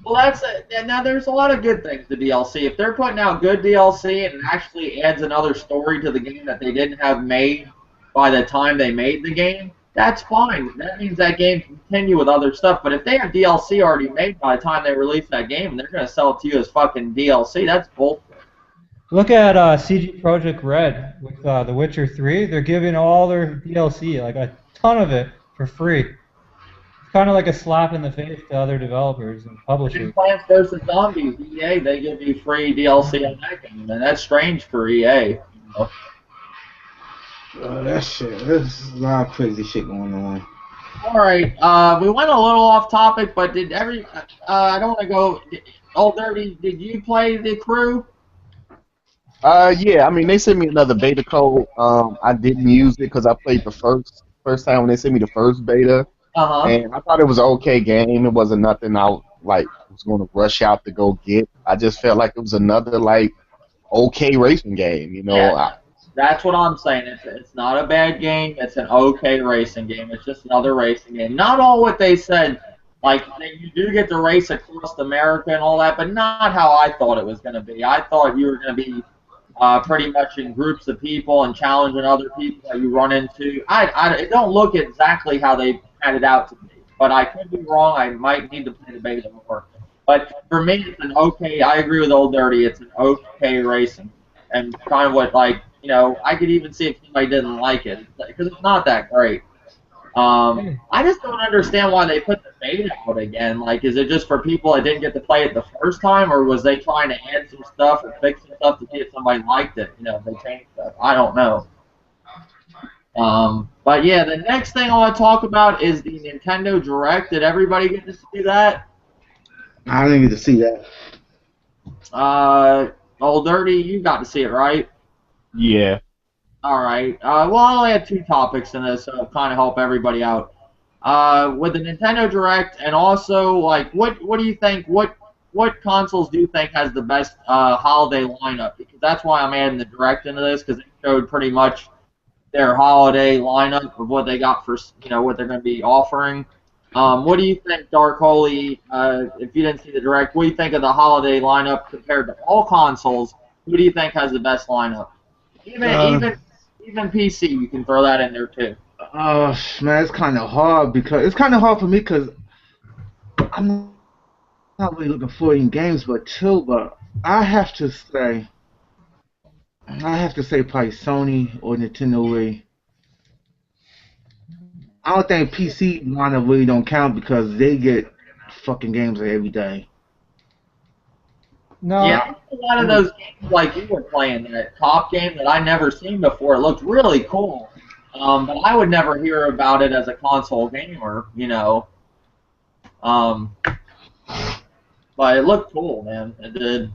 Well, now there's a lot of good things to DLC. If they're putting out good DLC and it actually adds another story to the game that they didn't have made by the time they made the game, that's fine. That means that game can continue with other stuff. But if they have DLC already made by the time they release that game, and they're going to sell it to you as fucking DLC, that's bullshit. Look at CG Project Red with The Witcher 3. They're giving all their DLC, like a ton of it, for free. It's kind of like a slap in the face to other developers and publishers. Plants vs. Zombies, EA, they give you free DLC on that game, and that's strange for EA. You know? That shit. There's a lot of crazy shit going on. All right, we went a little off topic, but did I don't want to go. Old Dirty, did you play The Crew? Yeah, I mean, they sent me another beta code. I didn't use it because I played the first time when they sent me the first beta, and I thought it was an okay game. It wasn't nothing I was going to rush out to go get. I just felt like it was another okay racing game. You know, Yeah. That's what I'm saying. It's not a bad game. It's an okay racing game. It's just another racing game. Not all what they said. Like, you do get to race across America and all that, but not how I thought it was going to be. I thought you were going to be pretty much in groups of people and challenging other people that you run into. It don't look exactly how they had it out to be, but I could be wrong. I might need to play the beta more. But for me, it's an okay. I agree with Old Dirty. It's an okay racing, and kind of what I could even see if somebody didn't like it because it's not that great. I just don't understand why they put the beta out again. Like, is it just for people that didn't get to play it the first time, or was they trying to add some stuff or fix some stuff to see if somebody liked it? You know, if they changed stuff. I don't know. But yeah, the next thing I want to talk about is the Nintendo Direct. Did everybody get to see that? I didn't get to see that. Old Dirty, you got to see it, right? yeah. All right. Well, I only had 2 topics in this, so it'll kind of help everybody out. With the Nintendo Direct, and also, like, what do you think? What consoles do you think has the best holiday lineup? Because that's why I'm adding the Direct into this, because it showed pretty much their holiday lineup of what they got for, what they're going to be offering. What do you think, Dark Holy? If you didn't see the Direct, what do you think of the holiday lineup compared to all consoles? Who do you think has the best lineup? Even PC, you can throw that in there too. Oh man, it's kind of hard for me because I'm not really looking for any games, but I have to say probably Sony or Nintendo Wii. I don't think PC lineup really don't count because they get fucking games every day. No. Yeah, a lot of those games like you were playing, that top game that I never seen before. It looked really cool, but I would never hear about it as a console gamer, But it looked cool, man. It did.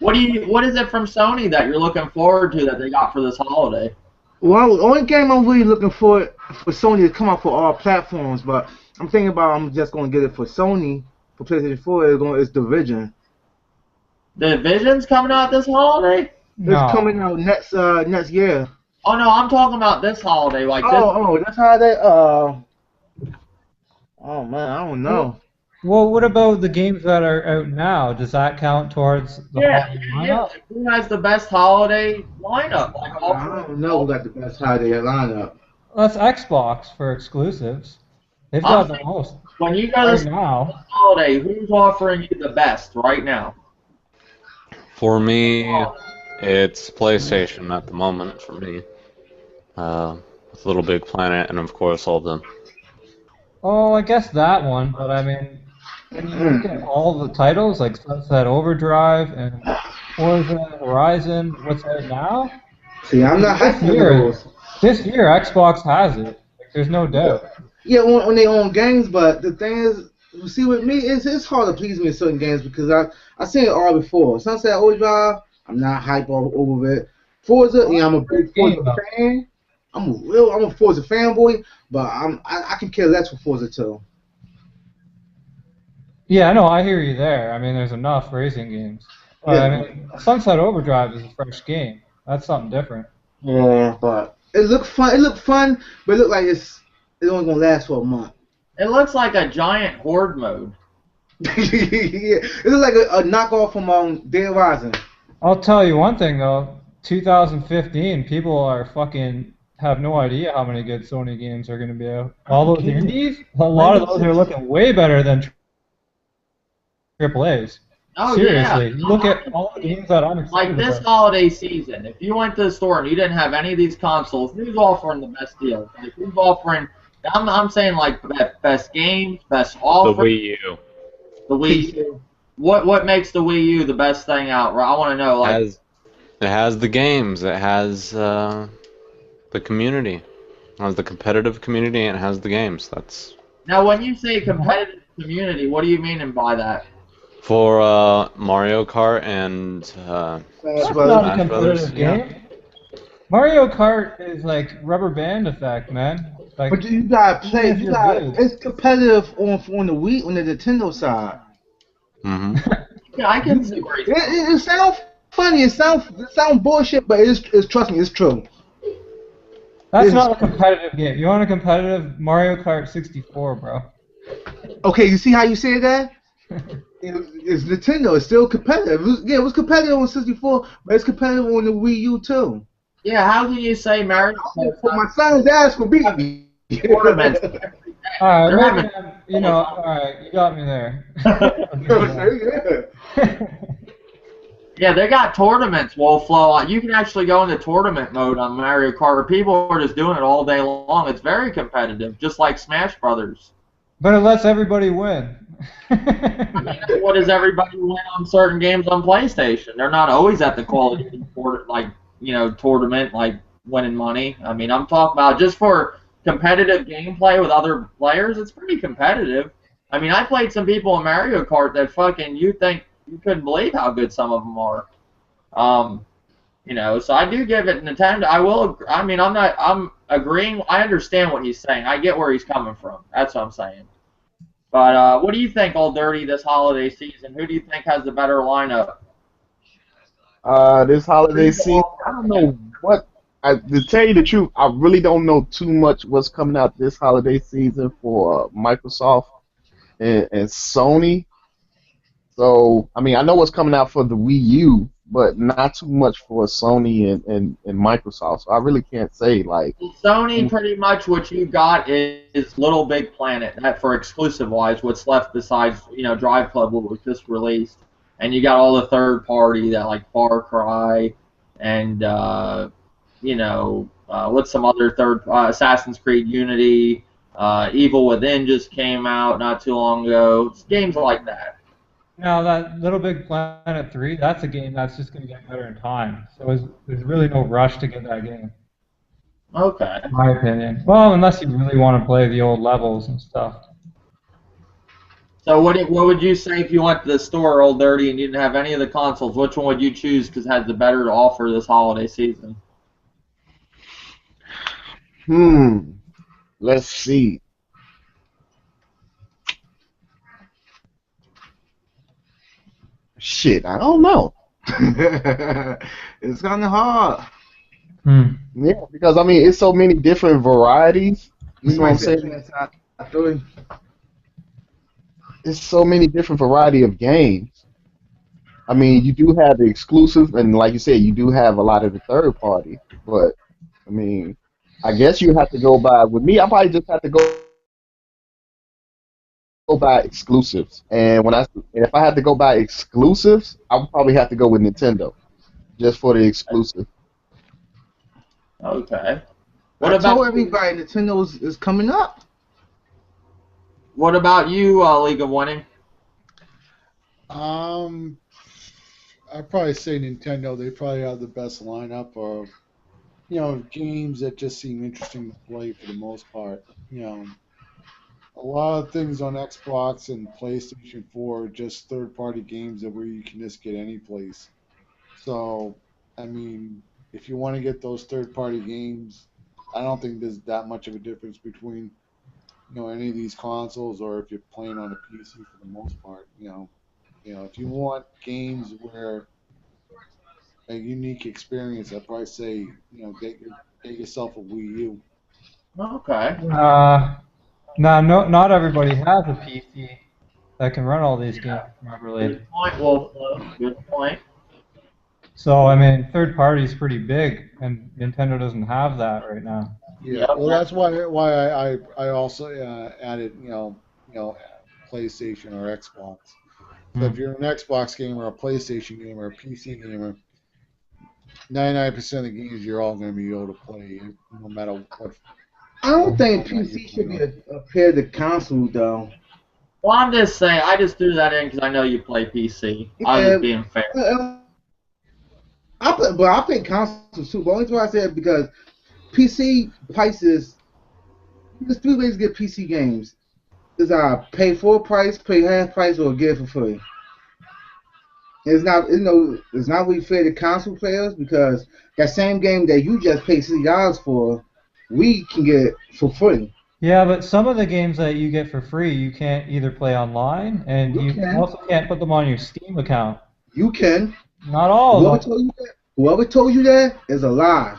What is it from Sony that you're looking forward to that they got for this holiday? Well, the only game I'm really looking for Sony to come out for all platforms, but I'm thinking about I'm just going to get it for Sony for PlayStation 4. It's Division. The Division's coming out this holiday? It's No. coming out next year. Oh no, I'm talking about this holiday, like this. Oh, that's how they. Oh man, I don't know. Well, what about the games that are out now? Does that count towards the Yeah, holiday yeah. lineup? Who has the best holiday lineup? Like I don't know who got the best holiday lineup. That's Xbox for exclusives. They've I'm got the most when you go to right this now. holiday, who's offering you the best right now? For me, it's PlayStation at the moment. For me, with Little Big Planet, and of course all the. Oh, I guess that one, but I mean, when you look at all the titles like Sunset Overdrive and Forza Horizon, what's out now? See, I'm not This hyped for year, those. this year Xbox has it. Like, there's no doubt. Yeah, on their own games, but the thing is, you see, with me, it's hard to please me in certain games because I seen it all before. Sunset Overdrive, I'm not hyped all over it. Forza, yeah, I'm a big Forza Game, though. fan. I'm a Forza fanboy, but I can care less for Forza 2. Yeah, I know. I hear you there. I mean, there's enough racing games. But I Yeah, mean, Sunset Overdrive is a fresh game. That's something different. yeah, but it looked fun. It looked fun, but it looked like it's only gonna last for a month. It looks like a giant horde mode. Yeah, it looked like a knockoff from Dead Rising. I'll tell you one thing though. 2015, people are fucking have no idea how many good Sony games are going to be out. All those indies, a lot of those are looking way better than AAA's. Oh Seriously, yeah. you look at all the games that I'm Like excited this about. holiday season, if you went to the store and you didn't have any of these consoles, who's offering the best deals? Like who's offering? I'm saying like best games, best The offer. Wii U The Wii U. What makes the Wii U the best thing out? I want to know. Like has it has the games, it has the community, it has the competitive community, and it has the games. That's now, when you say competitive community, what do you mean by that? for Mario Kart and That's Smash not a Smash Brothers. competitive Yeah. game. Mario Kart is like rubber band effect, man. Like, But you gotta play. even if You you're got good. it's competitive on the Wii on the Nintendo side. hmm Yeah, I can see where he's It sounds funny. It sounds bullshit, but it's trust me, it's true. That's It's- not a competitive game. You want a competitive Mario Kart 64, bro. Okay, you see how you say that? It's Nintendo. It's still competitive. It was competitive on 64, but it's competitive on the Wii U too. Yeah, how can you say Mario Kart? For my son's ass for beating me. Tournaments. All They're right, having- maybe all right, you got me there. I'll give you that. Yeah, they got tournaments will flow on. You can actually go into tournament mode on Mario Kart. People are just doing it all day long. It's very competitive, just like Smash Brothers. But it lets everybody win. What does everybody win on certain games on PlayStation? They're not always at the quality tournament, like winning money. I mean, I'm talking about just for competitive gameplay with other players. It's pretty competitive. I mean, I played some people in Mario Kart that fucking you couldn't believe how good some of them are. So I do give it Nintendo. I'm agreeing. I understand what he's saying. I get where he's coming from. That's what I'm saying. But what do you think, Old Dirty, this holiday season? Who do you think has the better lineup? This holiday season, I don't know what. To tell you the truth, I really don't know too much what's coming out this holiday season for Microsoft and Sony. So, I mean, I know what's coming out for the Wii U, but not too much for Sony and Microsoft. So I really can't say, like... Sony, pretty much what you got is Little Big Planet. That for exclusive-wise, what's left besides, Drive Club, what was just released. And you got all the third-party, that like Far Cry, and, what's some other Assassin's Creed Unity, Evil Within just came out not too long ago. It's games like that. Now, that Little Big Planet 3, that's a game that's just going to get better in time. So there's really no rush to get that game, Okay. in my opinion. Well, unless you really want to play the old levels and stuff. So what would you say if you went to the store, Old Dirty, and you didn't have any of the consoles? Which one would you choose because it has the better to offer this holiday season? Let's see. Shit, I don't know. It's kind of hard. Yeah, because I mean, it's so many different varieties. You know what I'm Somebody said saying? Transat 3. It's so many different variety of games. I mean, you do have the exclusive, and like you said, you do have a lot of the third party. But I mean, I guess you have to go by. With me, I probably just have to go by exclusives. And if I had to go by exclusives, I would probably have to go with Nintendo just for the exclusive. Okay. I told everybody Nintendo is coming up. What about you, League of Winning? I'd probably say Nintendo. They probably have the best lineup of, games that just seem interesting to play for the most part. A lot of things on Xbox and PlayStation 4 are just third-party games that where you can just get any place. So, I mean, if you want to get those third-party games, I don't think there's that much of a difference between, any of these consoles or if you're playing on a PC for the most part. If you want games where a unique experience, I'd probably say, get yourself a Wii U. Okay. Not everybody has a PC that can run all these games properly. Good point, Wolf. Good point. So, I mean, third party is pretty big, and Nintendo doesn't have that right now. Yeah, Yep. well, that's why I also added PlayStation or Xbox. So if you're an Xbox gamer, a PlayStation gamer, a PC gamer, 99% of the games you're all going to be able to play, no matter what. I don't think PC should be a pair to console though. Well, I'm just saying, I just threw that in because I know you play PC. I was just being fair. I play consoles too. But only reason why I said because PC prices. There's three ways to get PC games. There's pay full price, pay half price, or get it for free. It's not really fair to console players because that same game that you just paid $60 for, we can get for free. Yeah, but some of the games that you get for free, you can't either play online, and you also can't put them on your Steam account. You can. Not all of them. Whoever told you that is a lie.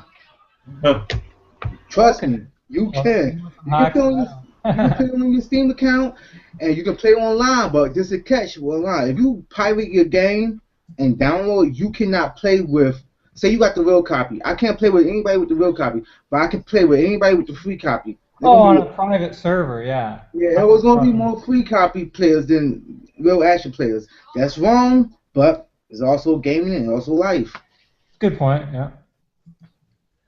Trust me, you can. You can put it on your Steam account, and you can play online, but just a catch online. If you pirate your game and download, you cannot play with, say you got the real copy. I can't play with anybody with the real copy, but I can play with anybody with the free copy. On a private server, yeah. Yeah, it was going to be more free copy players than real action players. That's wrong, but it's also gaming and also life. Good point, yeah.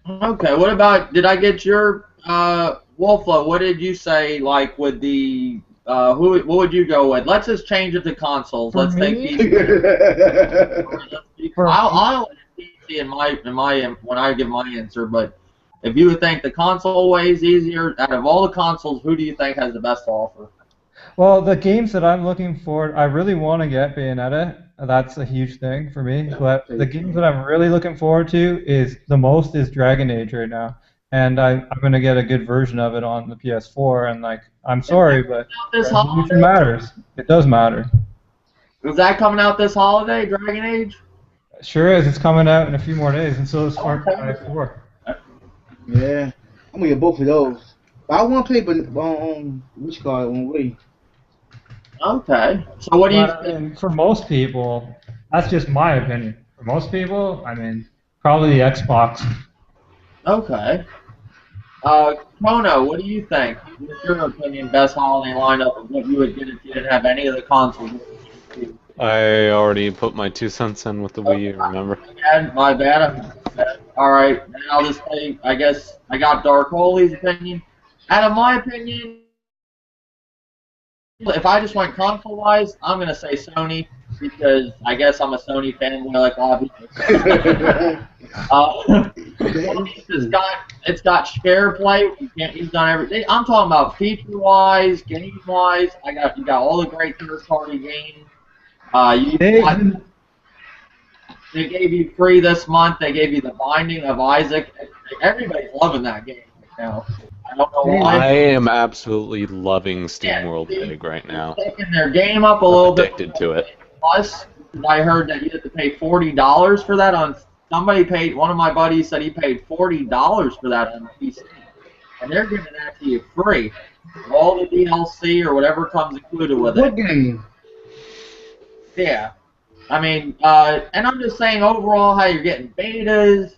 Okay, what about, did I get your, Wolflo, what did you say, like, with the, what would you go with? Let's just change it to consoles. Let's take PC. I'll PC in my when I give my answer, but if you would think the console way is easier, out of all the consoles, who do you think has the best to offer? Well, the games that I'm looking for, I really want to get Bayonetta. That's a huge thing for me. But the games that I'm really looking forward to is Dragon Age right now. And I'm going to get a good version of it on the PS4. And, I'm sorry, but resolution matters. It does matter. Is that coming out this holiday, Dragon Age? Sure is. It's coming out in a few more days, and so is Far Cry 4. Yeah, I'm gonna get both of those. But I want to play, but on Wii. Okay. So what do you think? For most people, that's just my opinion. For most people, probably the Xbox. Okay. Kono, what do you think? What's your opinion, best holiday lineup of what you would get if you didn't have any of the consoles? I already put my 2 cents in with the Wii U, remember? My bad. Alright, now I'll just say, I guess I got Dark Holy's opinion. Out of my opinion, if I just went console-wise, I'm going to say Sony, because I guess I'm a Sony fanboy like a lot of people. It's got share play. You can't use it on everything. I'm talking about feature-wise, game-wise. You got all the great third-party games. They gave you free this month. They gave you The Binding of Isaac. Everybody's loving that game right now. I don't know why. I am absolutely loving SteamWorld Dig right now. Taking their game up a little bit. Addicted to it. Plus, I heard that you have to pay $40 for that on. Somebody paid. One of my buddies said he paid $40 for that on PC, and they're giving that to you free. All the DLC or whatever comes included with What it. game? Yeah. I mean, and I'm just saying overall how you're getting betas,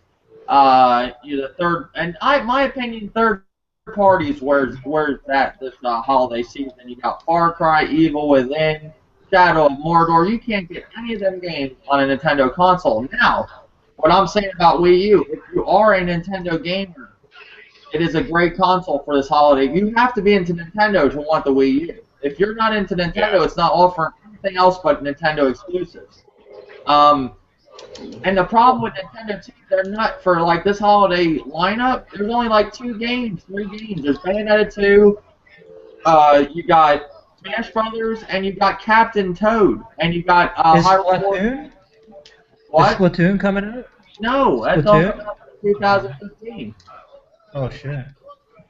you're the third, and my opinion, third parties where's that this holiday season. You got Far Cry, Evil Within, Shadow of Mordor. You can't get any of them games on a Nintendo console. Now, what I'm saying about Wii U, if you are a Nintendo gamer, it is a great console for this holiday. You have to be into Nintendo to want the Wii U. If you're not into Nintendo, it's not offering anything else but Nintendo exclusives. And the problem with Nintendo too, they're not for like this holiday lineup. There's only like 3 games. There's Bayonetta 2. You got Smash Brothers, and you got Captain Toad, and you got Is Splatoon? What? Is Splatoon coming out? No, that's all coming out in 2015. Oh shit.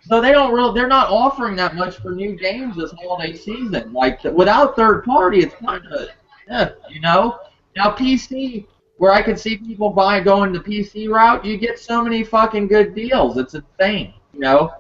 So they're not offering that much for new games this holiday season. Like without third party, it's kind of, you know. Now PC, where I can see people going the PC route, you get so many fucking good deals. It's insane, you know.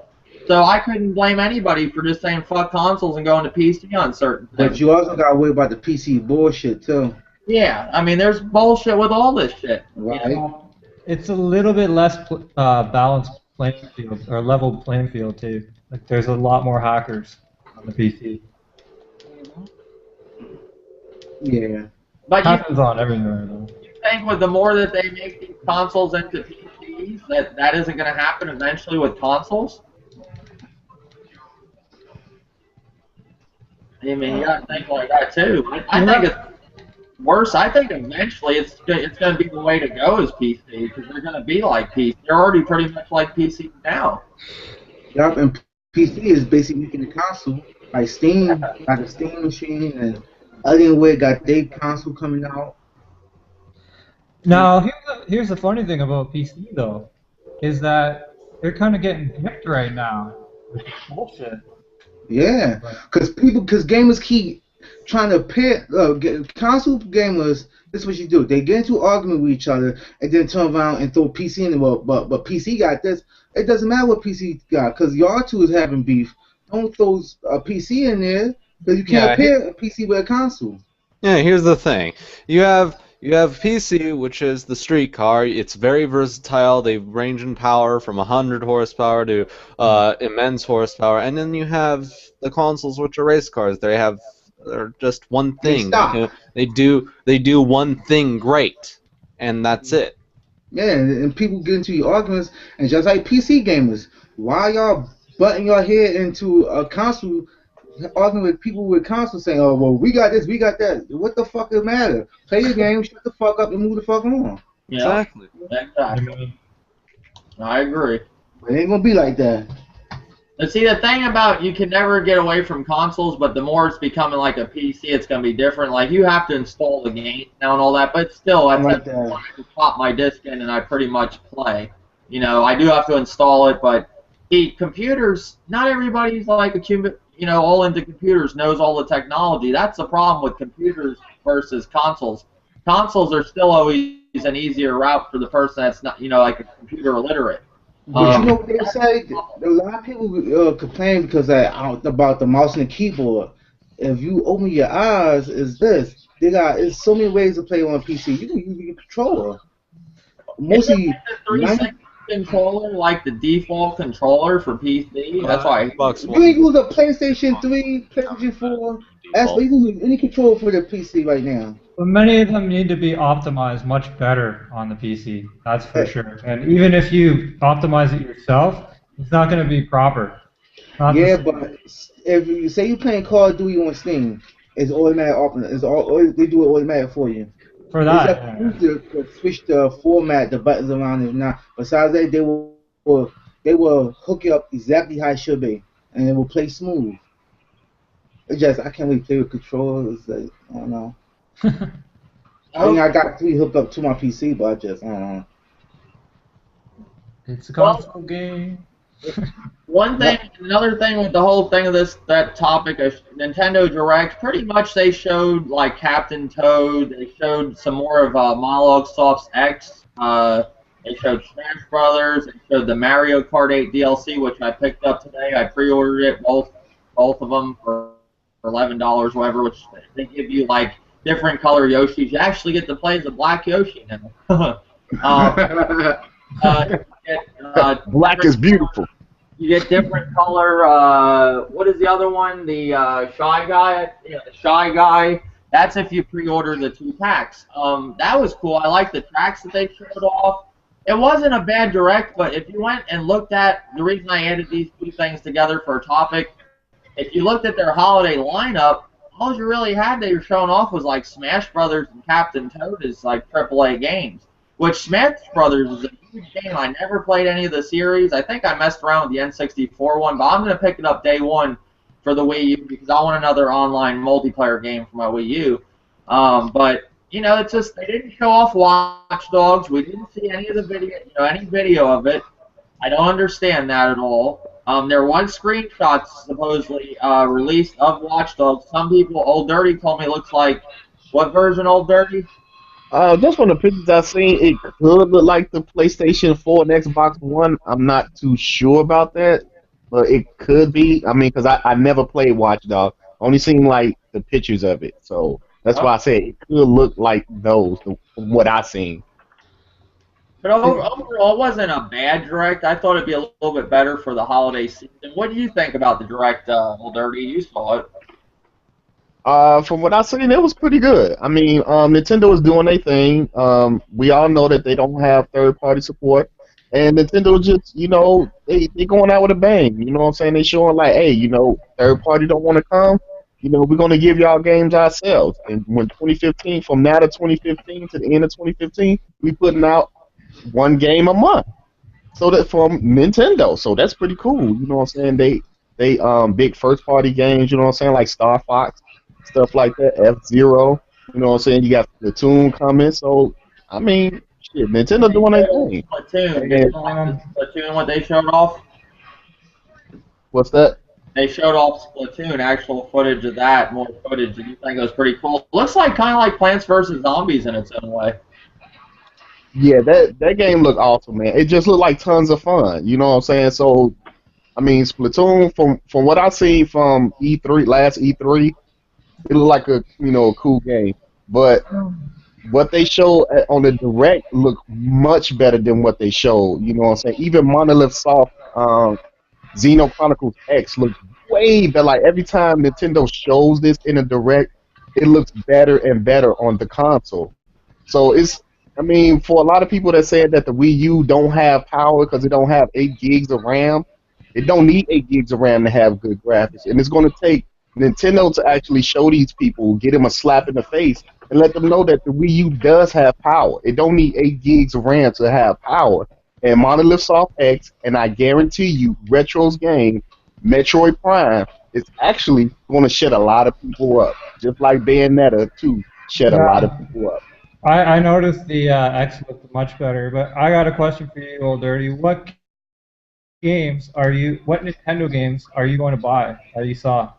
So I couldn't blame anybody for just saying fuck consoles and going to PC on certain things. But you also got to worry about the PC bullshit too. Yeah, I mean, there's bullshit with all this shit. Right. You know? It's a little bit less balanced playing field, or level playing field too. Like there's a lot more hackers on the PC. Yeah. But Happens on everywhere though. You think with the more that they make these consoles into PCs, that isn't going to happen eventually with consoles? I mean, you got to think like that too. I think it's worse. I think eventually it's going to be the way to go as PC, because they're going to be like PC. They're already pretty much like PC now. Yup, and PC is basically making the console. Like Steam, like a Steam machine, and Alienware got their console coming out. Now, here's the funny thing about PC though, is that they're kind of getting picked right now with this bullshit. Yeah, because gamers keep trying to pick console gamers. This is what you do. They get into an argument with each other and then turn around and throw PC in the world. But PC got this. It doesn't matter what PC got, because y'all two is having beef. Don't throw a PC in there, because you can't pair a PC with a console. Yeah, here's the thing. You have PC, which is the street car. It's very versatile. They range in power from 100 horsepower to immense horsepower. And then you have the consoles, which are race cars. They're just one thing. They do one thing great, and that's it. Yeah, and people get into the arguments, and just like PC gamers, why y'all butting your head into a console, arguing with people with consoles, saying, "Oh, well, we got this, we got that." What the fuck does it matter? Play your game, shut the fuck up, and move the fuck on. Yeah, Exactly. I agree. But it ain't gonna be like that. But see, the thing about you can never get away from consoles, but the more it's becoming like a PC, it's going to be different. Like, you have to install the game now and all that, but still, I pop my disc in and I pretty much play. You know, I do have to install it, but the computers, not everybody's like all into computers, knows all the technology. That's the problem with computers versus consoles. Consoles are still always an easier route for the person that's not, like a computer illiterate. But you know what they say? A lot of people complain because about the mouse and the keyboard. If you open your eyes, it's so many ways to play on a PC. You can use your controller. Mostly, controller like the default controller for PC. That's why you can use a PlayStation 3, PlayStation 4. You can use any controller for the PC right now. But many of them need to be optimized much better on the PC. That's for sure. And even if you optimize it yourself, it's not going to be proper. But if you say you're playing Call of Duty on Steam, it's automatic. They do it automatic for you. For that, you to switch the format, the buttons around, and not. Besides that, they will hook it up exactly how it should be, and it will play smooth. I can't really play with controllers. I don't know. I mean, I got 3 hooked up to my PC, but I don't know. It's a console game. One thing, another thing with the whole thing of that topic of Nintendo Direct, pretty much they showed like Captain Toad, they showed some more of Monologue Soft's X, they showed Smash Brothers, they showed the Mario Kart 8 DLC, which I picked up today. I pre-ordered it, both of them for $11, whatever, which they give you like different color Yoshis. You actually get to play as a black Yoshi now. Black is beautiful. You get different color. What is the other one? The Shy Guy. Yeah, the Shy Guy. That's if you pre-order the 2 packs. That was cool. I like the tracks that they showed off. It wasn't a bad direct, but if you went and looked at the reason I added these 2 things together for a topic, if you looked at their holiday lineup, all you really had they were showing off was like Smash Brothers and Captain Toad as like AAA games. Which Smash Brothers is a huge game. I never played any of the series. I think I messed around with the N64 one, but I'm going to pick it up day one for the Wii U because I want another online multiplayer game for my Wii U. But you know, it's just they didn't show off Watch Dogs. We didn't see any of the video, any video of it. I don't understand that at all. There was screenshots supposedly released of Watch Dogs. Some people, Old Dirty told me it looks like what version, Old Dirty? Just from the pictures I've seen, it could look like the PlayStation 4 and Xbox One. I'm not too sure about that, but it could be. I mean, because I never played Watch Dogs. Only seen, like, the pictures of it. So that's why I said it could look like those, from what I've seen. But overall, it wasn't a bad direct. I thought it'd be a little bit better for the holiday season. What do you think about the direct, Old Dirty? You saw it. From what I've seen, it was pretty good. I mean, Nintendo is doing their thing. We all know that they don't have third-party support, and Nintendo just, they going out with a bang. You know what I'm saying? They showing like, hey, third-party don't want to come. We're gonna give y'all games ourselves. And when 2015, from now to 2015 to the end of 2015, we putting out 1 game a month. So that from Nintendo, so that's pretty cool. You know what I'm saying? They big first-party games. You know what I'm saying? Like Star Fox. Stuff like that, F-Zero, you know what I'm saying? You got Platoon coming, so, I mean, shit, Nintendo doing their thing. Splatoon, what they showed off? What's that? They showed off Splatoon, actual footage of that, more footage, and you think it was pretty cool. Looks like kind of like Plants vs. Zombies in its own way. Yeah, that game looked awesome, man. It just looked like tons of fun, you know what I'm saying? So, I mean, Splatoon, from what I've seen from last E3, it looked like a cool game, but what they showed on the direct looked much better than what they showed. You know what I'm saying? Even Monolith Soft, Xeno Chronicles X looked way better. Like every time Nintendo shows this in a direct, it looks better and better on the console. So I mean, for a lot of people that said that the Wii U don't have power because it don't have 8 gigs of RAM, it don't need 8 gigs of RAM to have good graphics, and it's going to take Nintendo to actually show these people, get them a slap in the face, and let them know that the Wii U does have power. It don't need 8 gigs of RAM to have power. And Monolith Soft X, and I guarantee you, Retro's game, Metroid Prime, is actually going to shut a lot of people up, just like Bayonetta 2 shut a lot of people up. I noticed the X looked much better, but I got a question for you, Old Dirty. What Nintendo games are you going to buy that you saw?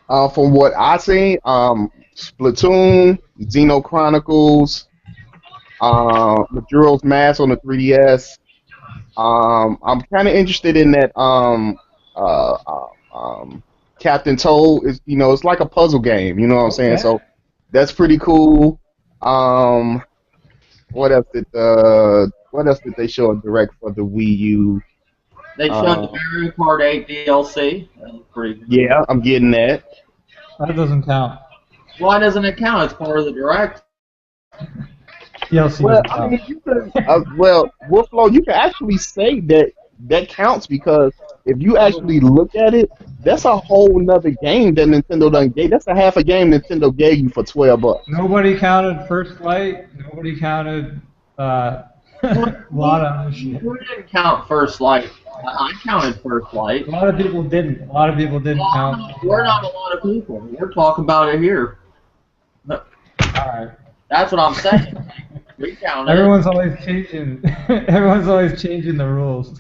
From what I seen, Splatoon, Xeno Chronicles, Majora's Mask on the 3DS. I'm kind of interested in that Captain Toad. It's like a puzzle game. You know what I'm saying? So that's pretty cool. What else did they show in direct for the Wii U? They showed the Mario Kart 8 DLC. That was pretty cool. Yeah, I'm getting that. That doesn't count. Why doesn't it count? It's part of the direct. DLC Well, doesn't I count. mean, you can. Wolflow, you can actually say that counts because if you actually look at it, that's a whole nother game that Nintendo done gave. That's a half a game Nintendo gave you for $12. Nobody counted First Light. Nobody counted a lot of shit. Who didn't count First Light? I counted First Light. A lot of people didn't. A lot of people didn't count. We're not a lot of people. We're talking about it here. Alright. That's what I'm saying. We counted. Everyone's always changing. Everyone's always changing the rules.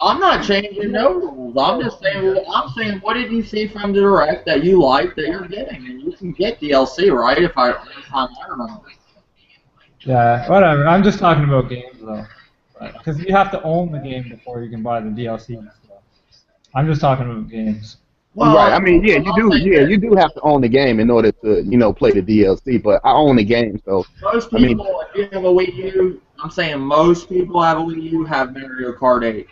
I'm not changing no rules. I'm just saying. I'm saying, what did you see from the direct that you like that you're getting, and you can get DLC, right? If I remember. Yeah, whatever. I'm just talking about games though, because you have to own the game before you can buy the DLC. So I'm just talking about games. Well, right. I mean, yeah, you I'll do. say Yeah, this. you do have to own the game in order to, play the DLC. But I own the game, so Most I mean, people, if you have a Wii U, I'm saying most people have a Wii U have Mario Kart 8.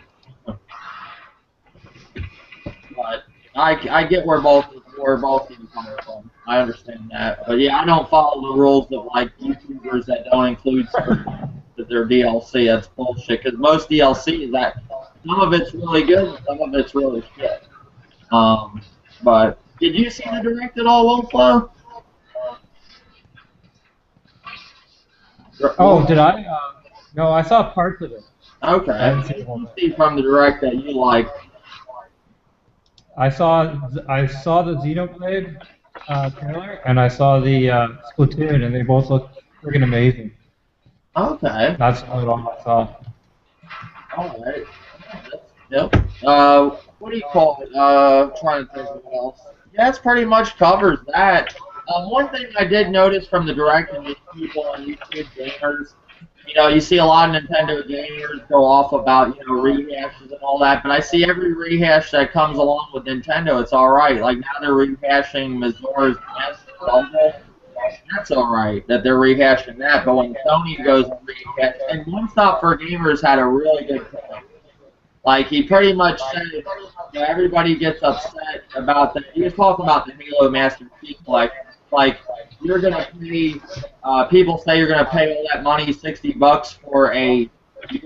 But I get where both of you coming from. I understand that. But yeah, I don't follow the rules of like YouTubers that don't include their DLC. That's bullshit. Because most DLC is that some of it's really good, and some of it's really shit. But did you see the direct at all, Wolflow? Oh, did I? No, I saw parts of it. Okay. I didn't see the What whole did thing. you see from the direct that you liked? I saw the Xenoblade trailer, and I saw the Splatoon, and they both look freaking amazing. Okay. That's about all I saw. All right. Yep. What do you call it? Trying to think of what else. Yeah, that's pretty much covers that. One thing I did notice from the direct and these people on YouTube gamers, you see a lot of Nintendo gamers go off about, rehashes and all that, but I see every rehash that comes along with Nintendo, it's alright. Like now they're rehashing Majora's Mask Zelda. That's alright that they're rehashing that, but when Sony goes and rehash, and One Stop for Gamers had a really good point. Like, he pretty much said, everybody gets upset about that. He was talking about the Halo Master Chief Collection. Like, you're going to pay, people say you're going to pay all that money, $60 for a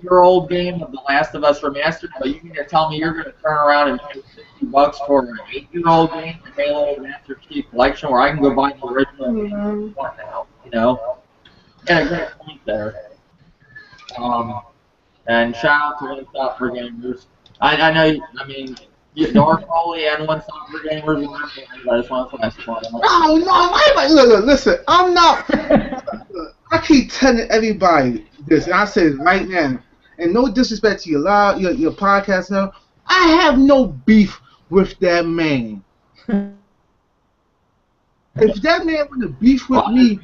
year-old game of The Last of Us Remastered, but you mean to tell me you're going to turn around and pay $60 for an 8-year-old game, the Halo Master Chief Collection, where I can go buy the original game now, And a great point there. And shout out to One Stop for Gamers. I know, Dark Holy and One Stop for Gamers and I just want to flash point out. No, look, listen, I'm not. I keep telling everybody this, and I say it right now, and no disrespect to your podcast now, I have no beef with that man. If that man want to beef with me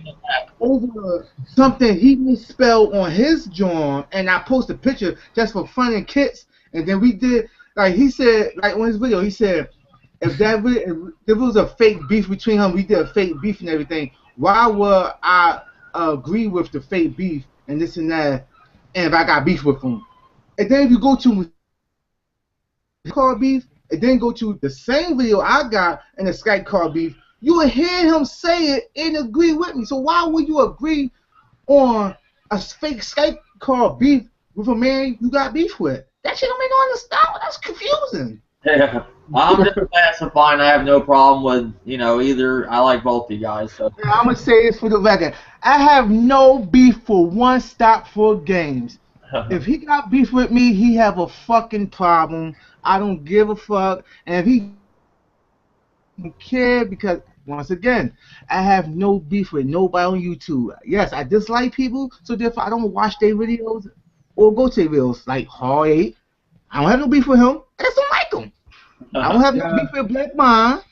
over something he misspelled on his drawing, and I post a picture just for fun and kits, and then we did, like he said, like on his video, he said, if there was a fake beef between him, we did a fake beef and everything, why would I agree with the fake beef and this and that, and if I got beef with him? And then if you go to car beef, and then go to the same video I got in the Skype car beef, you will hear him say it and agree with me. So why would you agree on a fake Skype call beef with a man you got beef with? That shit don't make no understand. That's confusing. Yeah, I'm just classifying. I have no problem with either. I like both you guys. So Now, I'm gonna say this for the record. I have no beef for One Stop for Games. If he got beef with me, he have a fucking problem. I don't give a fuck. And if he don't care, because once again, I have no beef with nobody on YouTube. Yes, I dislike people, so therefore I don't watch their videos or go to their videos. Like Hard 8, I don't have no beef with him. I just don't like him. I don't have no beef with Black Mind.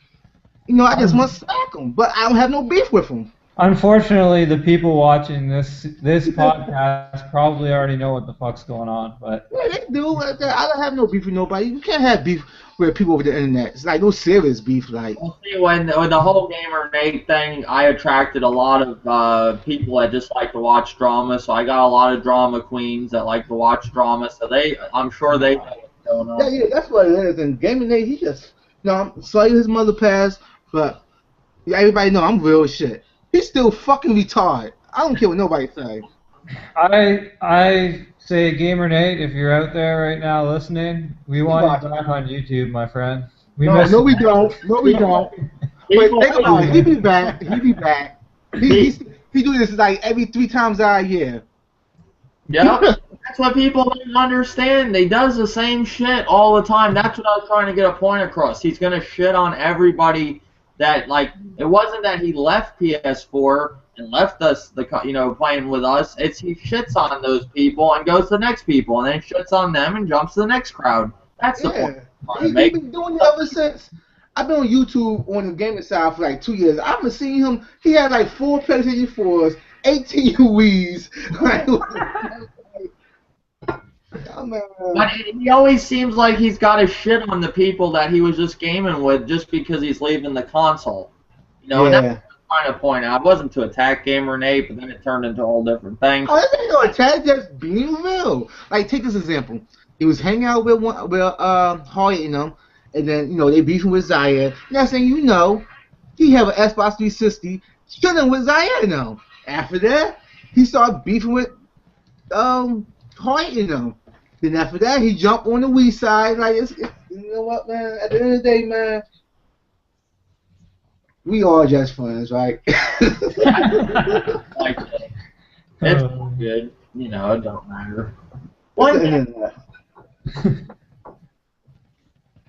I just want to smack him, but I don't have no beef with him. Unfortunately, the people watching this podcast probably already know what the fuck's going on, but Yeah, they do. I don't have no beef with nobody. You can't have beef with people over the internet. It's like no serious beef. Like, Well, see, when the whole Gamer Nate thing, I attracted a lot of people that just like to watch drama. So I got a lot of drama queens that like to watch drama. So I'm sure they know what's going on. yeah, that's what it is. And Gaming Nate, he just, I'm sorry his mother passed, but everybody know I'm real shit. He's still fucking retarded. I don't care what nobody say. I say, Gamer Nate, if you're out there right now listening, we want you back on YouTube, my friend. No, we don't. No, we don't. But think about it. He be back. He be back. He do this like every 3 times out a year. Yeah, that's what people don't understand. He does the same shit all the time. That's what I was trying to get a point across. He's gonna shit on everybody. That, like, it wasn't that he left PS4 and left us playing with us. It's he shits on those people and goes to the next people, and then shits on them and jumps to the next crowd. That's the point. He's been doing it ever since. I've been on YouTube on the gaming side for like 2 years. I haven't seen him. He had like 4 PlayStation 4s, 18 Wii's. But he always seems like he's got a shit on the people that he was just gaming with just because he's leaving the console. And that's what I'm trying to point out. It wasn't to attack Gamer Nate, but then it turned into a whole different thing. Oh, this ain't no attack, just being real. Like, take this example. He was hanging out with Hoyt, and then, they beefing with Zaire. Next thing you know, he have an Xbox 360, chilling with Zaire, After that, he started beefing with Hoyt, Then after that, he jumped on the Wii side. Like, you know what, man? At the end of the day, man, we all just friends, right? Like, it's good. It don't matter.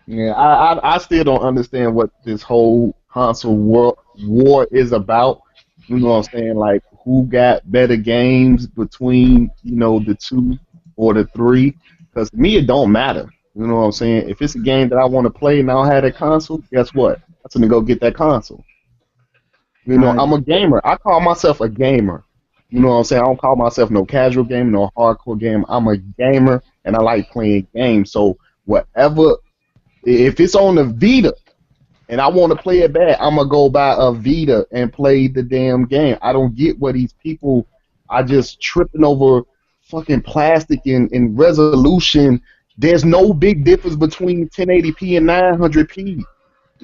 Yeah, I still don't understand what this whole console war is about. You know what I'm saying? Like, who got better games between, the 2 or the 3? Because to me, it don't matter. You know what I'm saying? If it's a game that I want to play and I don't have that console, guess what? I'm going to go get that console. I'm a gamer. I call myself a gamer. You know what I'm saying? I don't call myself no casual gamer, no hardcore gamer. I'm a gamer, and I like playing games. So whatever, if it's on the Vita, and I want to play it bad, I'm going to go buy a Vita and play the damn game. I don't get what these people are just tripping over fucking plastic and resolution. There's no big difference between 1080p and 900p.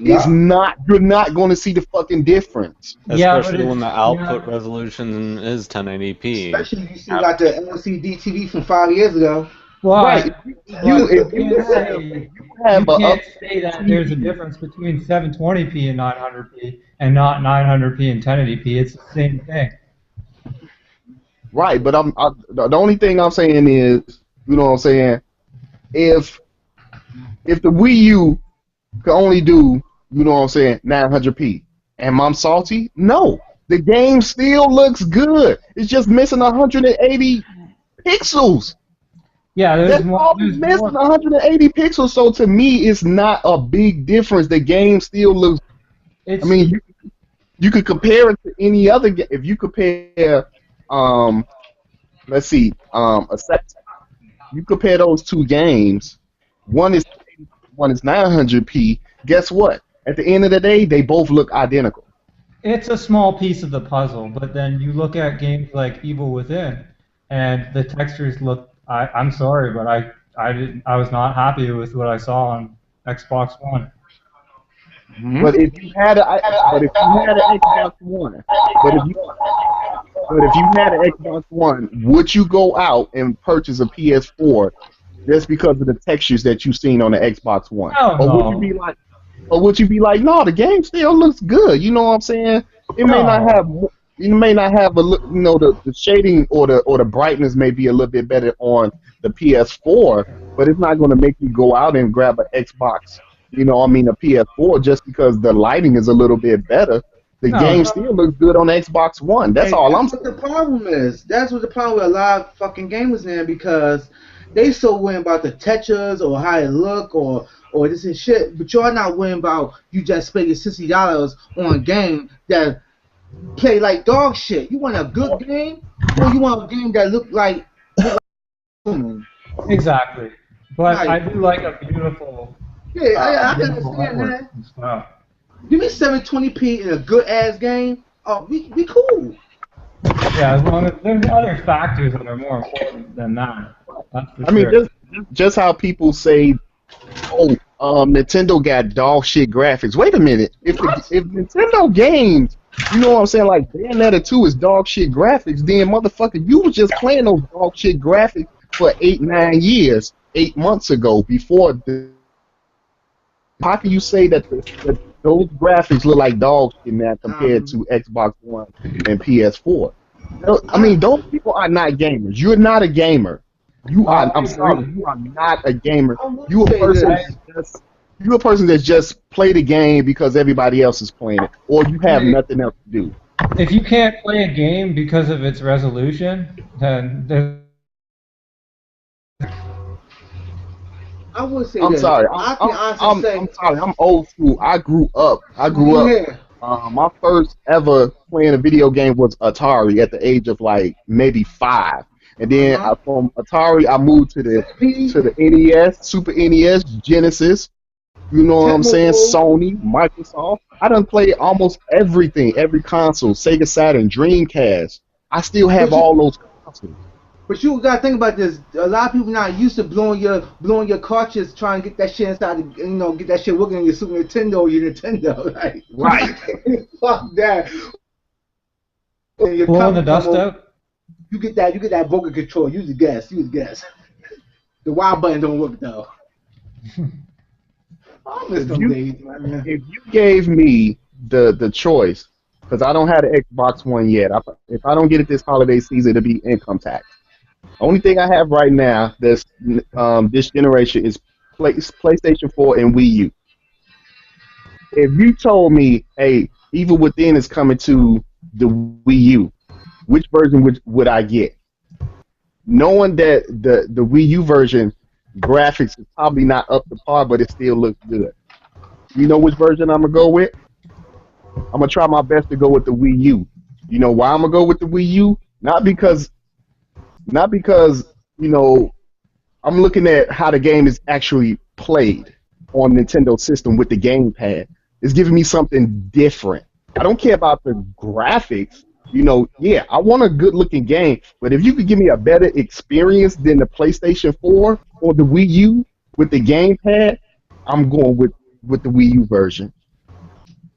It's not. You're not going to see the fucking difference. Especially when the output resolution is 1080p. Especially if you still got the LCD TV from 5 years ago. Well, right. You can't say that there's a difference between 720p and 900p and not 900p and 1080p. It's the same thing. Right, but the only thing I'm saying is, you know what I'm saying, if the Wii U could only do, you know what I'm saying, 900p, am I salty? No. The game still looks good. It's just missing 180 pixels. Yeah, there's missing 180 pixels, so to me, it's not a big difference. The game still looks. I mean, you could compare it to any other game. If you compare, let's see, you compare those two games. One is 900p. Guess what? At the end of the day, they both look identical. It's a small piece of the puzzle, but then you look at games like Evil Within, and the textures look. I'm sorry, but I was not happy with what I saw on Xbox One. Mm-hmm. But if you had an Xbox One, would you go out and purchase a PS4 just because of the textures that you've seen on the Xbox One? Or would you be like, no, the game still looks good? You know what I'm saying? It may not have. You may not have the shading or the brightness may be a little bit better on the PS4, but it's not going to make you go out and grab an Xbox. A PS4 just because the lighting is a little bit better. The game still looks good on Xbox One. That's all I'm saying. That's what the problem is. That's what the problem with a lot of fucking gamers, man, because they so worried about the textures or how it look or this and shit, but you're not worrying about you just spending $60 on a game that play like dog shit. You want a good game, or you want a game that look like exactly. But I do like a beautiful. Yeah, I can understand that. Wow. Give me 720p in a good ass game. Oh, we cool. Yeah, as long as there's other factors that are more important than that. That's for I mean, just how people say, Nintendo got dog shit graphics. Wait a minute. If Nintendo games, you know what I'm saying, like Bayonetta 2 is dog shit graphics, then motherfucker, you was just playing those dog shit graphics for 8-9 years, 8 months ago before the. How can you say that those graphics look like dog shit now compared to Xbox One and PS4? I mean, those people are not gamers. You're not a gamer. You are. I'm sorry. You are not a gamer. You're a person that's just play the game because everybody else is playing it, or you have nothing else to do. if you can't play a game because of its resolution, then there's I would say I'm this. sorry. I can honestly say, I'm sorry. I'm old school. I grew up. go ahead. My first ever playing a video game was Atari at the age of like maybe 5, and then Uh-huh. from Atari I moved to P, the NES, Super NES, Genesis. You know what I'm saying? Tecmo Sony, Microsoft. I done played almost everything, everry console, Sega Saturn, Dreamcast. I still have But all those consoles. you gotta think about this. A lot of people not used to blowing your cartridge trying to get that shit inside. Get that shit working on your Super Nintendo or your Nintendo. Like, Right. fuck that. And your blowing the company dust come over, out. you get that vocal control. Use the gas. The wild button don't work though. I miss If them you days, man. if you gave me the choice, because I don't have the Xbox One yet. If I don't get it this holiday season, it'll be income tax. Only thing I have right now that's this generation is PlayStation 4 and Wii U. If you told me, hey, Evil Within is coming to the Wii U, which version would I get? Knowing that the Wii U version graphics is probably not up to par, but it still looks good. You know which version I'm gonna go with? I'm gonna try my best to go with the Wii U. You know why I'm gonna go with the Wii U? Not because you know I'm looking at how the game is actually played on Nintendo system with the gamepad. It's giving me something different. I don't care about the graphics. Yeah, I want a good looking game, but if you could give me a better experience than the PlayStation 4 or the Wii U with the gamepad, I'm going with the Wii U version.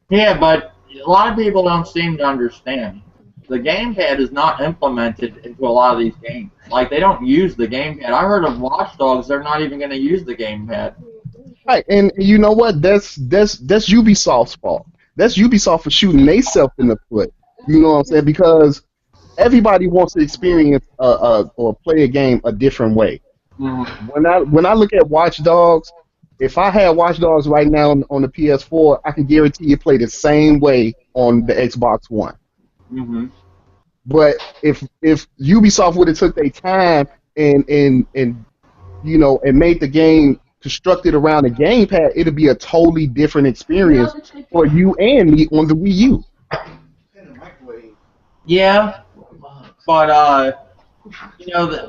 Yeah, but a lot of people don't seem to understand. The gamepad is not implemented into a lot of these games. Like, they don't use the gamepad. I heard of Watch Dogs, they're not even going to use the gamepad. Right, and you know what? That's Ubisoft's fault. That's Ubisoft for shooting themselves in the foot. You know what I'm saying? Because everybody wants to experience or play a game a different way. Mm-hmm. When I look at Watch Dogs, if I had Watch Dogs right now on the PS4, I can guarantee you play the same way on the Xbox One. Mm-hmm. But if Ubisoft would have took their time and made the game constructed around the gamepad, it'd be a totally different experience for you and me on the Wii U. Yeah, but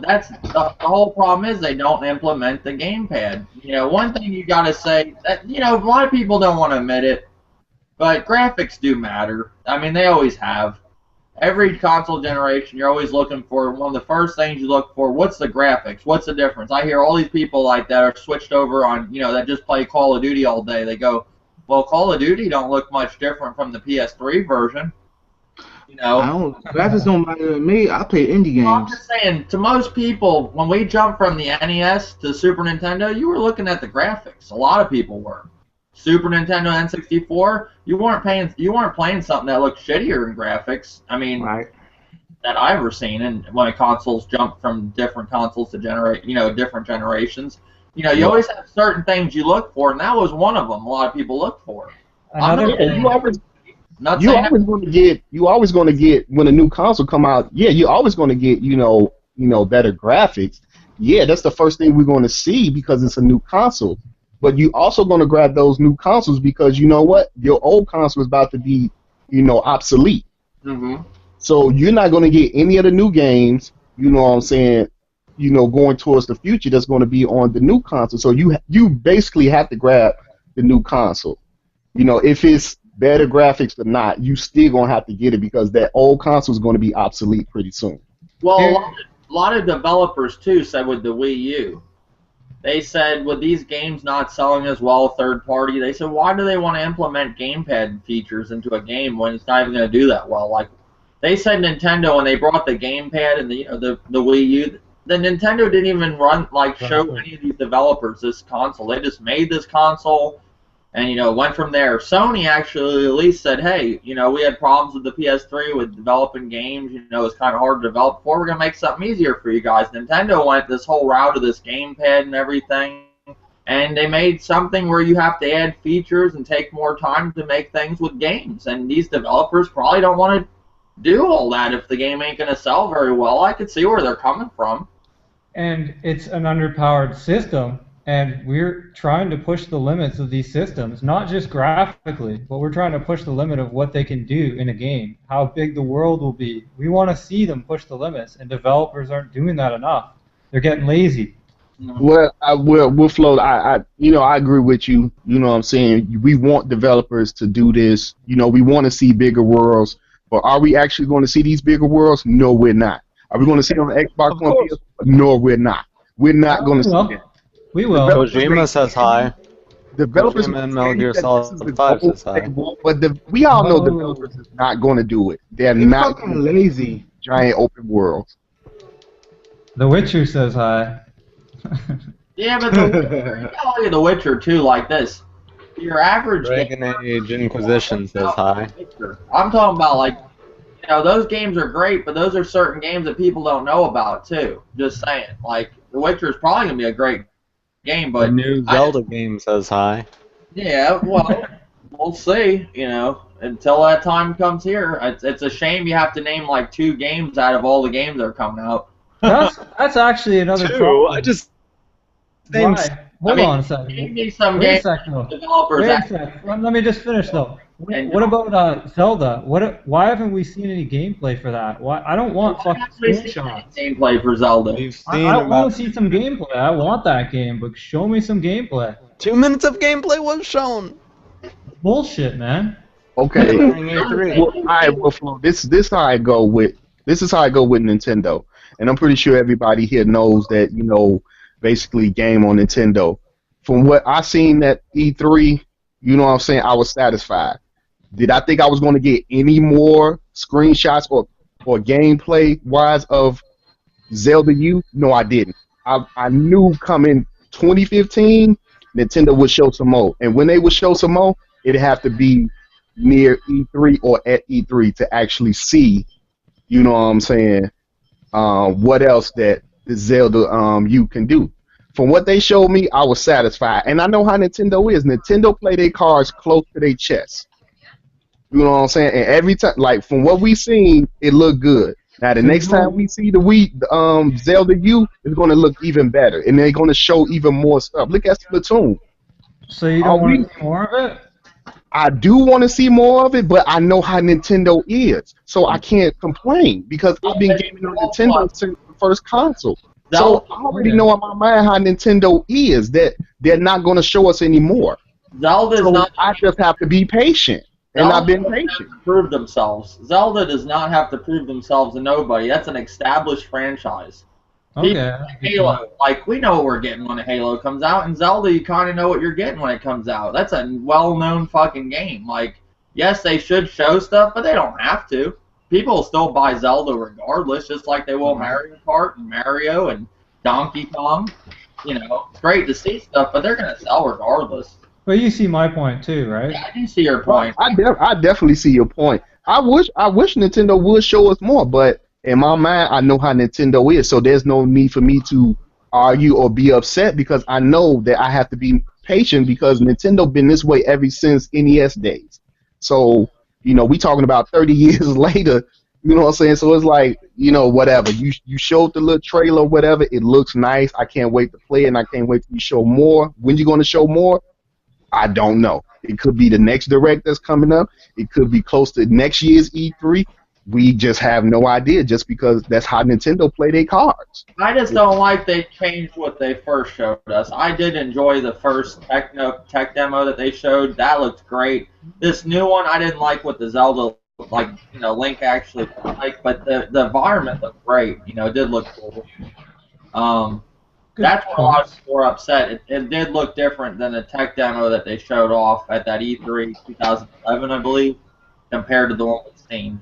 that's the whole problem is they don't implement the gamepad. One thing you got to say that a lot of people don't want to admit it, but graphics do matter. I mean, they always have. Every console generation, you're always looking for one of the first things you look for. What's the graphics? What's the difference? I hear all these people like that are switched over on, that just play Call of Duty all day. They go, well, Call of Duty don't look much different from the PS3 version. Graphics don't matter to me. I play indie games. I'm just saying, to most people, when we jumped from the NES to Super Nintendo, you were looking at the graphics. A lot of people were. Super Nintendo N64, you weren't playing something that looked shittier in graphics. I mean, Right. that I've ever seen. And when consoles jump from different consoles to different generations, you always have certain things you look for, and that was one of them. A lot of people look for. Another Yeah, you always Not you saying always going to get when a new console come out. Yeah, you're always going to get better graphics. Yeah, that's the first thing we're going to see because it's a new console. But you also going to grab those new consoles because you know what, your old console is about to be obsolete. Mm-hmm. So you're not going to get any of the new games. You know what I'm saying? Going towards the future that's going to be on the new console. So you basically have to grab the new console. If it's better graphics or not, you still gonna have to get it because that old console is going to be obsolete pretty soon. Well, a lot of developers too said with the Wii U, they said with these games not selling as well third party, they said why do they want to implement gamepad features into a game when it's not even going to do that well? Like they said Nintendo when they brought the gamepad and the Wii U, the Nintendo didn't even show any of these developers this console. They just made this console. And, went from there. Sony actually at least said, hey, we had problems with the PS3 with developing games. It's kind of hard to develop before. We're going to make something easier for you guys. Nintendo went this whole route of this gamepad and everything. And they made something where you have to add features and take more time to make things with games. And these developers probably don't want to do all that if the game ain't gonna sell very well. I could see where they're coming from. And it's an underpowered system, and we're trying to push the limits of these systems, not just graphically, but we're trying to push the limit of what they can do in a game, how big the world will be. We want to see them push the limits, and developers aren't doing that enough. They're getting lazy. Well, well, Flo, I agree with you. You know what I'm saying? We want developers to do this. You know, we want to see bigger worlds, but are we actually going to see these bigger worlds? No, we're not. Are we going to see it on the Xbox One? PS? No, we're not. We're not going to see it. We will. Kojima says hi. Developers Kojima and Metal Gear Solid 5 says hi. But we all know developers is not going to do it. They're not fucking lazy. Giant open worlds. The Witcher says hi. Yeah, but you gotta look at The Witcher too, like this. Your average Dragon Age Inquisition says hi. I'm talking about like, you know, those games are great, but those are certain games that people don't know about too. Just saying, like The Witcher is probably gonna be a great game, but The new Zelda game says hi. Yeah, well, we'll see. You know, until that time comes here, it's a shame you have to name like 2 games out of all the games that are coming out. That's actually another problem. I just Why? Hold on a second. Give me some Wait a games sec, though. developers. Wait a sec. Let me just finish though. What about Zelda? Why haven't we seen any gameplay for that? Why? I don't want fucking screenshots. Gameplay for Zelda. We've seen I about want to see some gameplay. I want that game, but show me some gameplay. 2 minutes of gameplay was shown. Bullshit, man. Okay. During E3. Well, all right, well, Flo, this is how I go with Nintendo, and I'm pretty sure everybody here knows that, you know, basically game on Nintendo. From what I seen at E3, you know what I'm saying, I was satisfied. Did I think I was going to get any more screenshots or gameplay wise of Zelda U? No, I didn't. I knew coming 2015, Nintendo would show some more, and when they would show some more, it'd have to be near E3 or at E3 to actually see, you know what I'm saying, what else that the Zelda U can do. From what they showed me, I was satisfied. And I know how Nintendo is. Nintendo play their cards close to their chest. You know what I'm saying? And every time, like, from what we seen, it looked good. Now, the next time we see the Zelda U, it's going to look even better. And they're going to show even more stuff. Look at Splatoon. So you don't want to see more of it? I do want to see more of it, but I know how Nintendo is. So I can't complain because I've been gaming on Nintendo since the first console. So I already know in my mind how Nintendo is, that they're not going to show us anymore. I just have to be patient, and I've been patient. Prove themselves. Zelda does not have to prove themselves to nobody. That's an established franchise. Okay. Halo, like, we know what we're getting when a Halo comes out, and Zelda, you kind of know what you're getting when it comes out. That's a well-known fucking game. Like, yes, they should show stuff, but they don't have to. People will still buy Zelda regardless, just like they will Mario Kart and Mario and Donkey Kong. You know, it's great to see stuff, but they're going to sell regardless. But you see my point too, right? Yeah, I do see your point. I definitely see your point. I wish Nintendo would show us more, but in my mind, I know how Nintendo is, so there's no need for me to argue or be upset because I know that I have to be patient because Nintendo been this way ever since NES days. So, you know, we talking about 30 years later, you know what I'm saying? So it's like, you know, whatever. You showed the little trailer, whatever. It looks nice. I can't wait to play it, and I can't wait to show more. When you going to show more? I don't know. It could be the next Direct that's coming up. It could be close to next year's E3. We just have no idea just because that's how Nintendo play their cards. I just don't like they changed what they first showed us. I did enjoy the first tech demo that they showed. That looked great. This new one, I didn't like what the Zelda, like, you know, Link actually like, but the environment looked great. You know, it did look cool. That's where a lot of people were upset. It did look different than the tech demo that they showed off at that E3 2011, I believe, compared to the one we've seen.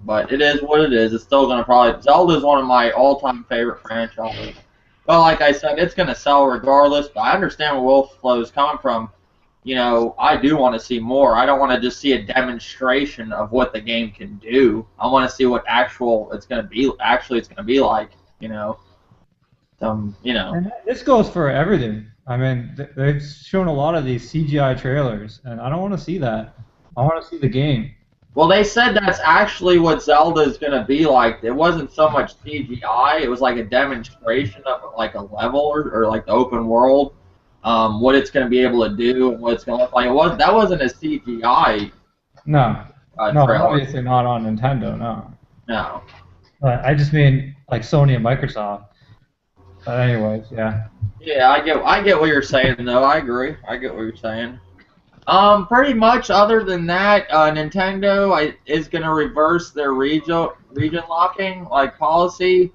But it is what it is. It's still going to probably... Zelda is one of my all-time favorite franchises. But like I said, it's going to sell regardless. But I understand where Wolf Flow is coming from. You know, I do want to see more. I don't want to just see a demonstration of what the game can do. I want to see what it's going to be like, you know. You know. And this goes for everything. I mean, they've shown a lot of these CGI trailers, and I don't want to see that. I want to see the game. Well, they said that's actually what Zelda is going to be like. It wasn't so much CGI. It was like a demonstration of like a level or like the open world, what it's going to be able to do and what it's going to look like. That wasn't a CGI No, no, trailer. obviously not on Nintendo. No. No. But I just mean like Sony and Microsoft. But anyways, yeah. Yeah, I get what you're saying though. I agree. I get what you're saying. Pretty much. Other than that, Nintendo is going to reverse their region locking like policy.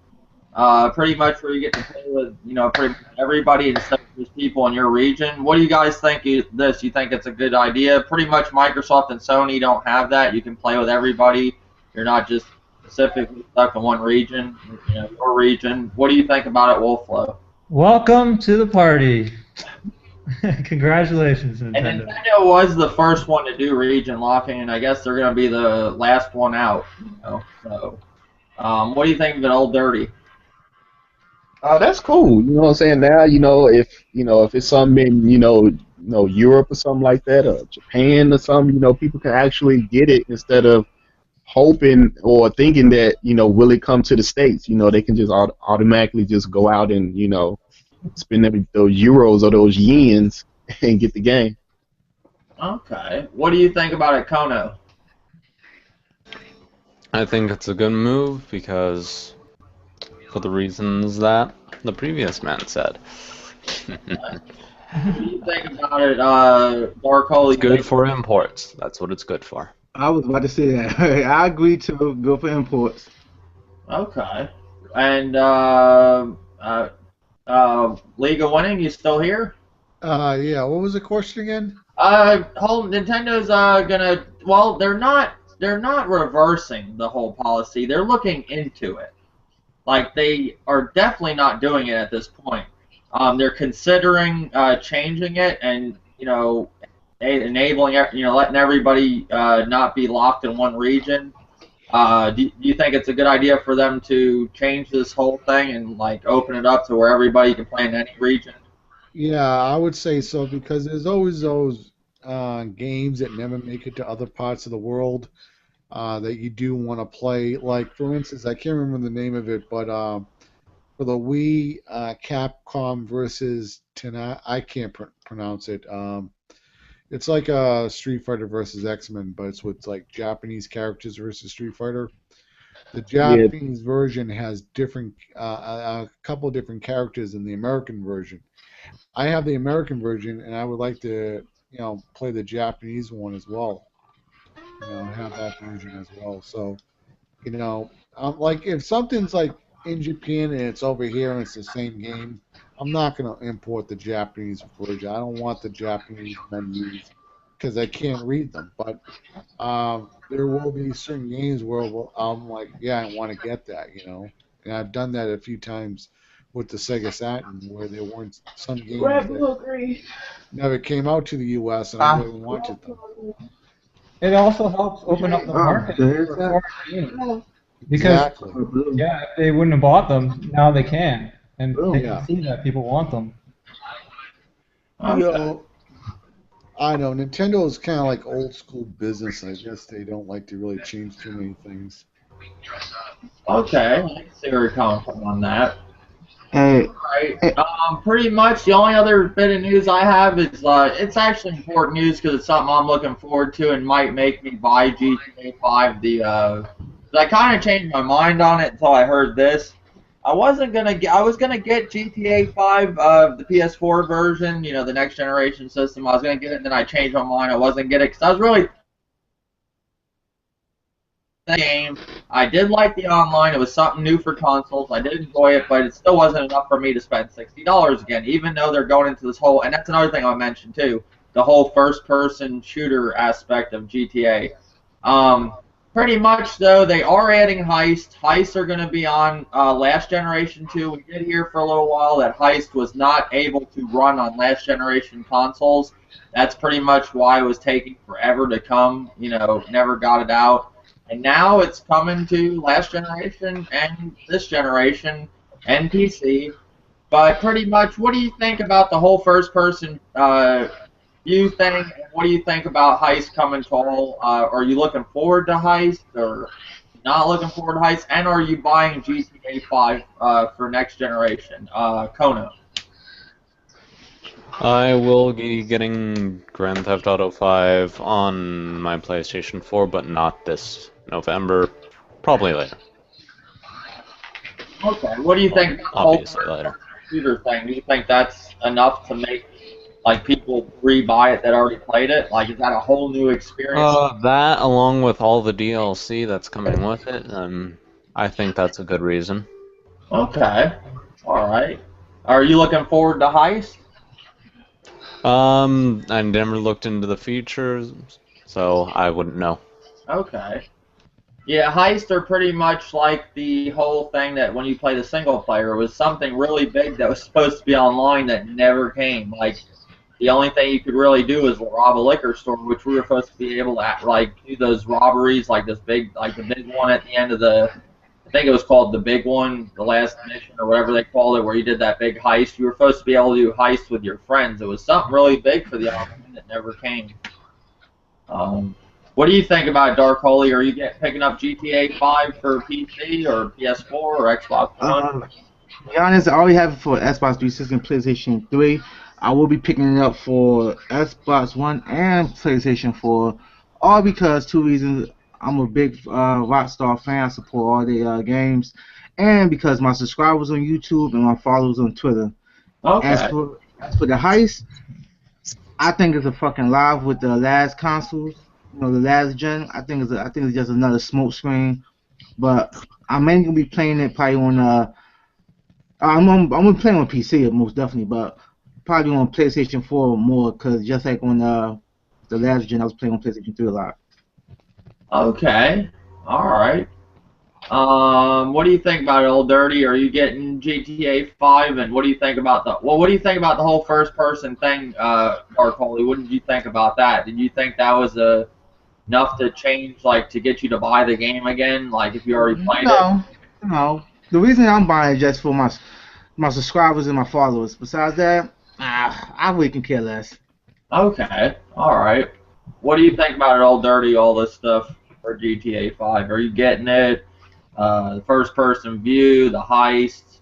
Pretty much where you get to play with pretty much everybody instead of just people in your region. What do you guys think of this? You think it's a good idea? Pretty much Microsoft and Sony don't have that. You can play with everybody. You're not just specifically stuck in one region. Your region. What do you think about it, Wolflow? Welcome to the party. Congratulations, Nintendo. And Nintendo was the first one to do region locking, and I guess they're going to be the last one out. So, what do you think of it, Old Dirty? That's cool. You know what I'm saying? Now, if it's something in, Europe or something like that, or Japan or something, people can actually get it instead of hoping or thinking that, will it come to the States? They can just automatically just go out and, spend those euros or those yens and get the game. Okay. What do you think about it, Kono? I think it's a good move because for the reasons that the previous man said. What do you think about it, Dark Hole? It's good for imports. That's what it's good for. I was about to say that. I agree to go for imports. Okay. And League of Winning, you still here? Yeah. What was the question again? Nintendo's gonna. Well, they're not reversing the whole policy. They're looking into it. Like they are definitely not doing it at this point. They're considering changing it and enabling letting everybody not be locked in one region. Do you think it's a good idea for them to change this whole thing and like open it up to where everybody can play in any region? Yeah, I would say so because there's always those games that never make it to other parts of the world that you do want to play. Like, for instance, I can't remember the name of it, but for the Wii, Capcom versus I can't pronounce it. It's like Street Fighter versus X-Men, but it's with like Japanese characters versus Street Fighter. The Japanese version has different, a couple of different characters than the American version. I have the American version, and I would like to, play the Japanese one as well. Have that version as well. So, like if something's like in Japan and it's over here and it's the same game, I'm not going to import the Japanese version. I don't want the Japanese menus because I can't read them. But there will be certain games where I'm like, yeah, I want to get that, And I've done that a few times with the Sega Saturn where there weren't some games that never came out to the U.S. and I really wanted them. It also helps open up the market for foreign games. Because, if they wouldn't have bought them, now they can. And they can see that people want them. I know Nintendo is kind of like old school business. I guess they don't like to really change too many things. Okay, I can see where you're coming from on that. Hey. Right. Pretty much the only other bit of news I have is it's actually important news because it's something I'm looking forward to and might make me buy GTA 5. I kind of changed my mind on it until I heard this. I was gonna get GTA 5, the PS4 version, the next generation system. I was gonna get it, and then I changed my mind. I wasn't getting it because I was really game. I did like the online. It was something new for consoles. I did enjoy it, but it still wasn't enough for me to spend $60 again. Even though they're going into this whole, and that's another thing I mentioned too, the whole first-person shooter aspect of GTA. Pretty much, though, they are adding Heist. Heist are going to be on last generation too. We did hear for a little while that Heist was not able to run on last generation consoles. That's pretty much why it was taking forever to come. Never got it out. And now it's coming to last generation and this generation and PC. But pretty much, what do you think about the whole first-person you think? What do you think about Heist coming to all? Are you looking forward to Heist, or not looking forward to Heist? And are you buying GTA 5 for next generation? Kona. I will be getting Grand Theft Auto 5 on my PlayStation 4, but not this November. Probably later. Okay. What do you think about the whole Obviously later. shooter thing? Do you think that's enough to make like people rebuy it that already played it? Like, is that a whole new experience? That along with all the DLC that's coming with it, I think that's a good reason. Okay. All right. Are you looking forward to Heist? I never looked into the features, so I wouldn't know. Okay. Yeah, Heist are pretty much like the whole thing that when you play the single player, it was something really big that was supposed to be online that never came. Like, the only thing you could really do is rob a liquor store, which we were supposed to be able to like do those robberies, like this big, like the big one at the end of the, I think it was called the big one, the last mission or whatever they called it, where you did that big heist. You were supposed to be able to do heist with your friends. It was something really big for the online that never came. What do you think about Dark Holy? Are you picking up GTA 5 for PC or PS4 or Xbox One? To be honest, I already have it for Xbox 360 and PlayStation 3. I will be picking it up for Xbox One and PlayStation 4, all because two reasons. I'm a big Rockstar fan. I support all the games, and because my subscribers on YouTube and my followers on Twitter. As Okay. for as for the heist, I think it's a fucking live with the last consoles, the last gen. I think it's just another smoke screen. But I'm mainly gonna be playing it probably on I'm gonna play on PC most definitely, but probably on PlayStation 4 more, cause just like on the last gen, I was playing on PlayStation 3 a lot. Okay. All right. What do you think about it, Old Dirty? Are you getting GTA 5? And what do you think about what do you think about the whole first-person thing, Dark Holy? What did you think about that? Did you think that was enough to change, like, to get you to buy the game again, like if you already played it? No, no. The reason I'm buying is just for my subscribers and my followers. Besides that, I really can care less. Okay. All right. What do you think about it, Old Dirty? All this stuff for GTA 5? Are you getting it? The first-person view, the heist.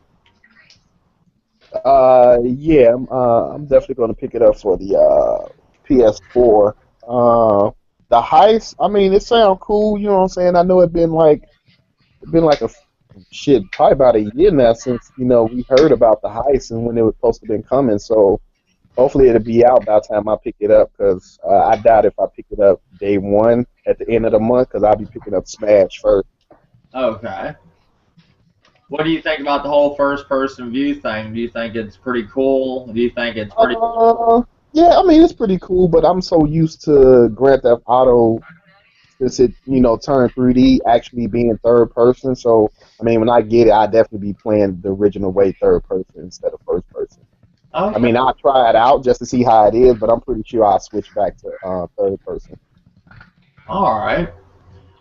Yeah, I'm definitely going to pick it up for the PS4. The heist, I mean, it sounds cool. You know what I'm saying? I know it been like a shit, probably about a year now since we heard about the heist and when it was supposed to been coming. So hopefully it'll be out by the time I pick it up, because I doubt if I pick it up day one at the end of the month, because I'll be picking up Smash first. Okay. What do you think about the whole first-person view thing? Do you think it's pretty cool? Do you think it's pretty? Yeah, I mean it's pretty cool, but I'm so used to Grand Theft Auto since it turned 3D actually being third person. So I mean when I get it, I definitely be playing the original way, third person instead of first person. I Okay. mean I'll try it out just to see how it is, but I'm pretty sure I'll switch back to third person. All right.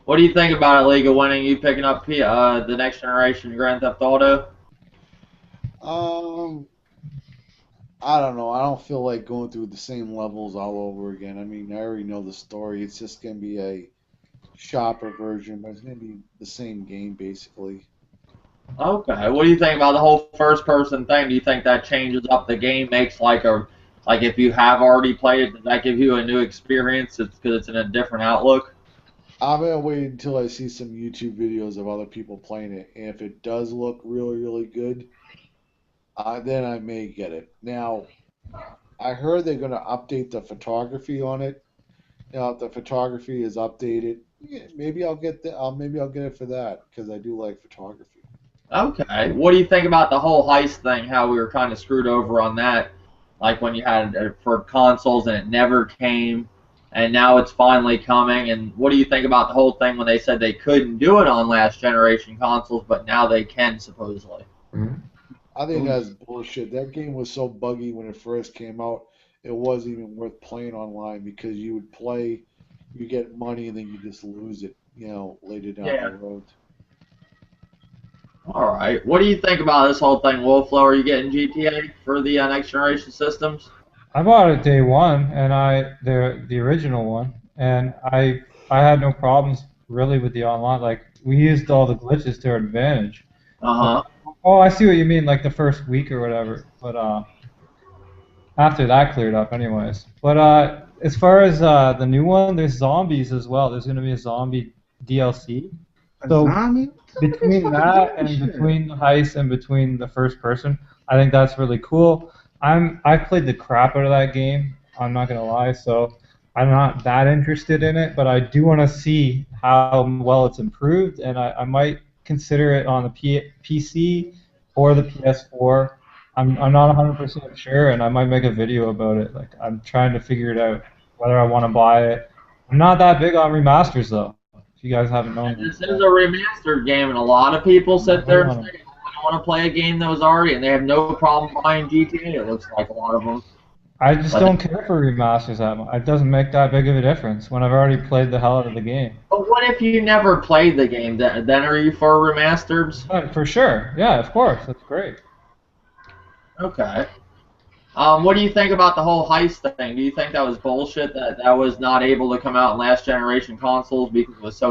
What do you think about it, League of Winning? You picking up the next generation Grand Theft Auto? Um, I don't know. I don't feel like going through the same levels all over again. I mean, I already know the story. It's just gonna be a shopper version, but it's gonna be the same game basically. Okay. What do you think about the whole first-person thing? Do you think that changes up the game, makes like if you have already played it, does that give you a new experience? It's because it's in a different outlook. I'm gonna wait until I see some YouTube videos of other people playing it, and if it does look really, really good, then I may get it. Now, I heard they're gonna update the photography on it. Now, if the photography is updated, yeah, maybe I'll get it for that because I do like photography. Okay. What do you think about the whole heist thing? How we were kind of screwed over on that, like when you had it for consoles and it never came, and now it's finally coming. And what do you think about the whole thing when they said they couldn't do it on last generation consoles, but now they can supposedly? I think that's bullshit. That game was so buggy when it first came out, it wasn't even worth playing online because you would play, you get money, and then you just lose it, later down the Yeah. road. All right. What do you think about this whole thing, Wolflow? Are you getting GTA for the next generation systems? I bought it day one, and the original one, and I had no problems really with the online. Like we used all the glitches to our advantage. Uh-huh. Oh, I see what you mean, like the first week or whatever. But after that cleared up, anyways. But as far as the new one, there's zombies as well. There's gonna be a zombie DLC. A So zombie? What is between fucking that zombie and shit? between the heist and between the first person, I think that's really cool. I've played the crap out of that game. I'm not gonna lie, so I'm not that interested in it, but I do want to see how well it's improved, and I might consider it on the PC or the PS4. I'm not 100% sure, and I might make a video about it. Like I'm trying to figure it out whether I want to buy it. I'm not that big on remasters though. If you guys haven't known And that. this is a remastered game, and a lot of people sit there and on say, I want to play a game that was already, and they have no problem buying GTA, it looks like a lot of them. I just But, don't care for remasters that much. It doesn't make that big of a difference when I've already played the hell out of the game. but what if you never played the game? Then are you for remasters? For sure, yeah, of course, that's great. Okay. What do you think about the whole heist thing? Do you think that was bullshit that was not able to come out in last generation consoles because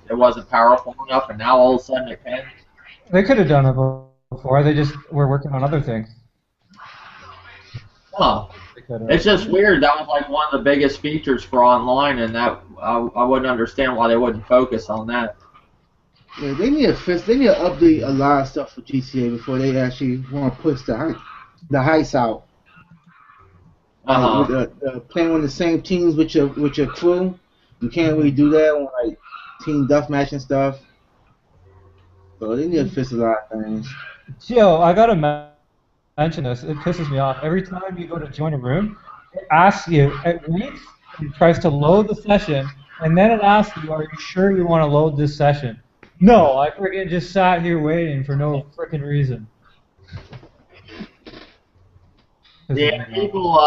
it wasn't powerful enough, and now all of a sudden it can? They could have done it before. They just were working on other things. Huh. They could have. It's just weird. That was like one of the biggest features for online, and that I wouldn't understand why they wouldn't focus on that. Yeah, they need to update a lot of stuff for GTA before they actually want to push the heist out. Uh-huh. With playing on the same teams with your crew, you can't really do that on like team deathmatch and stuff. So they need to fix a lot of things. Yo, I gotta mention this. It pisses me off. Every time you go to join a room, it asks you, it waits and tries to load the session, and then it asks you, are you sure you want to load this session? No, I freaking just sat here waiting for no freaking reason. Yeah, people.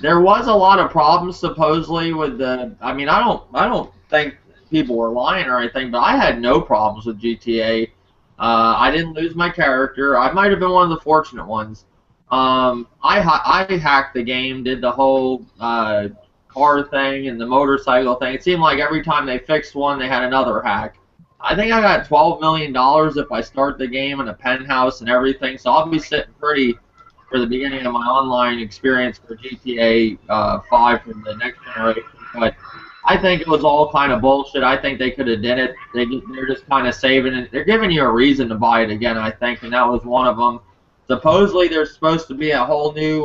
There was a lot of problems supposedly with the. I mean, I don't think people were lying or anything, but I had no problems with GTA. I didn't lose my character. I might have been one of the fortunate ones. I hacked the game, did the whole car thing and the motorcycle thing. It seemed like every time they fixed one, they had another hack. I think I got $12 million if I start the game in a penthouse and everything, so I'll be sitting pretty for the beginning of my online experience for GTA 5 from the next generation. But I think it was all kind of bullshit. I think they could have did it. They're just kind of saving it. They're giving you a reason to buy it again, I think, and that was one of them. Supposedly there's supposed to be a whole new,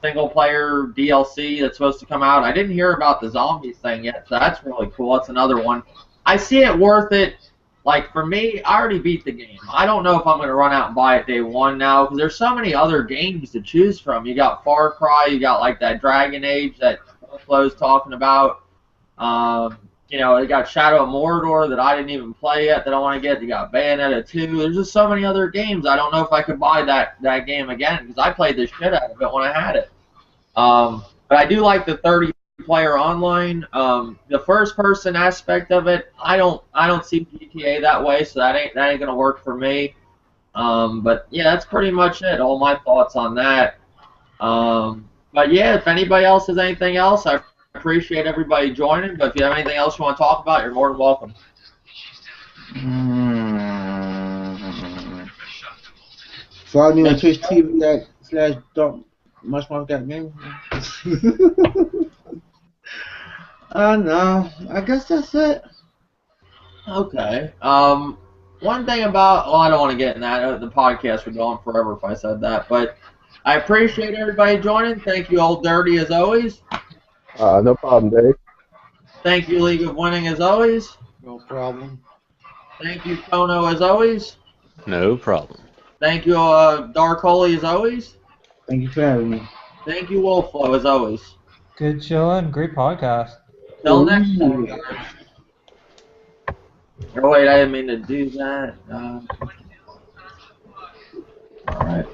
single-player DLC that's supposed to come out. I didn't hear about the zombies thing yet, so that's really cool. That's another one. I see it worth it. Like, for me, I already beat the game. I don't know if I'm going to run out and buy it day one now, because there's so many other games to choose from. You got Far Cry, you got, like, that Dragon Age that Flo's talking about. They got Shadow of Mordor that I didn't even play yet that I want to get. You got Bayonetta 2. There's just so many other games. I don't know if I could buy that game again, because I played the shit out of it when I had it. But I do like the 30-player online. The first-person aspect of it, I don't see GTA that way, so that ain't gonna work for me. But yeah, that's pretty much it. All my thoughts on that. But yeah, if anybody else has anything else, I appreciate everybody joining. But if you have anything else you want to talk about, you're more than welcome. Follow me on Twitch TV /mushmouth.game. No, I guess that's it. Okay. One thing about, well, I don't want to get in that. The podcast would go on forever if I said that. But I appreciate everybody joining. Thank you, Old Dirty, as always. No problem, Dave. Thank you, League of Winning, as always. No problem. Thank you, Kono, as always. No problem. Thank you, Dark Holy, as always. Thank you for having me. Thank you, Wolflow, as always. Good chilling, great podcast. Till next time, guys. Oh, wait, I didn't mean to do that. All right.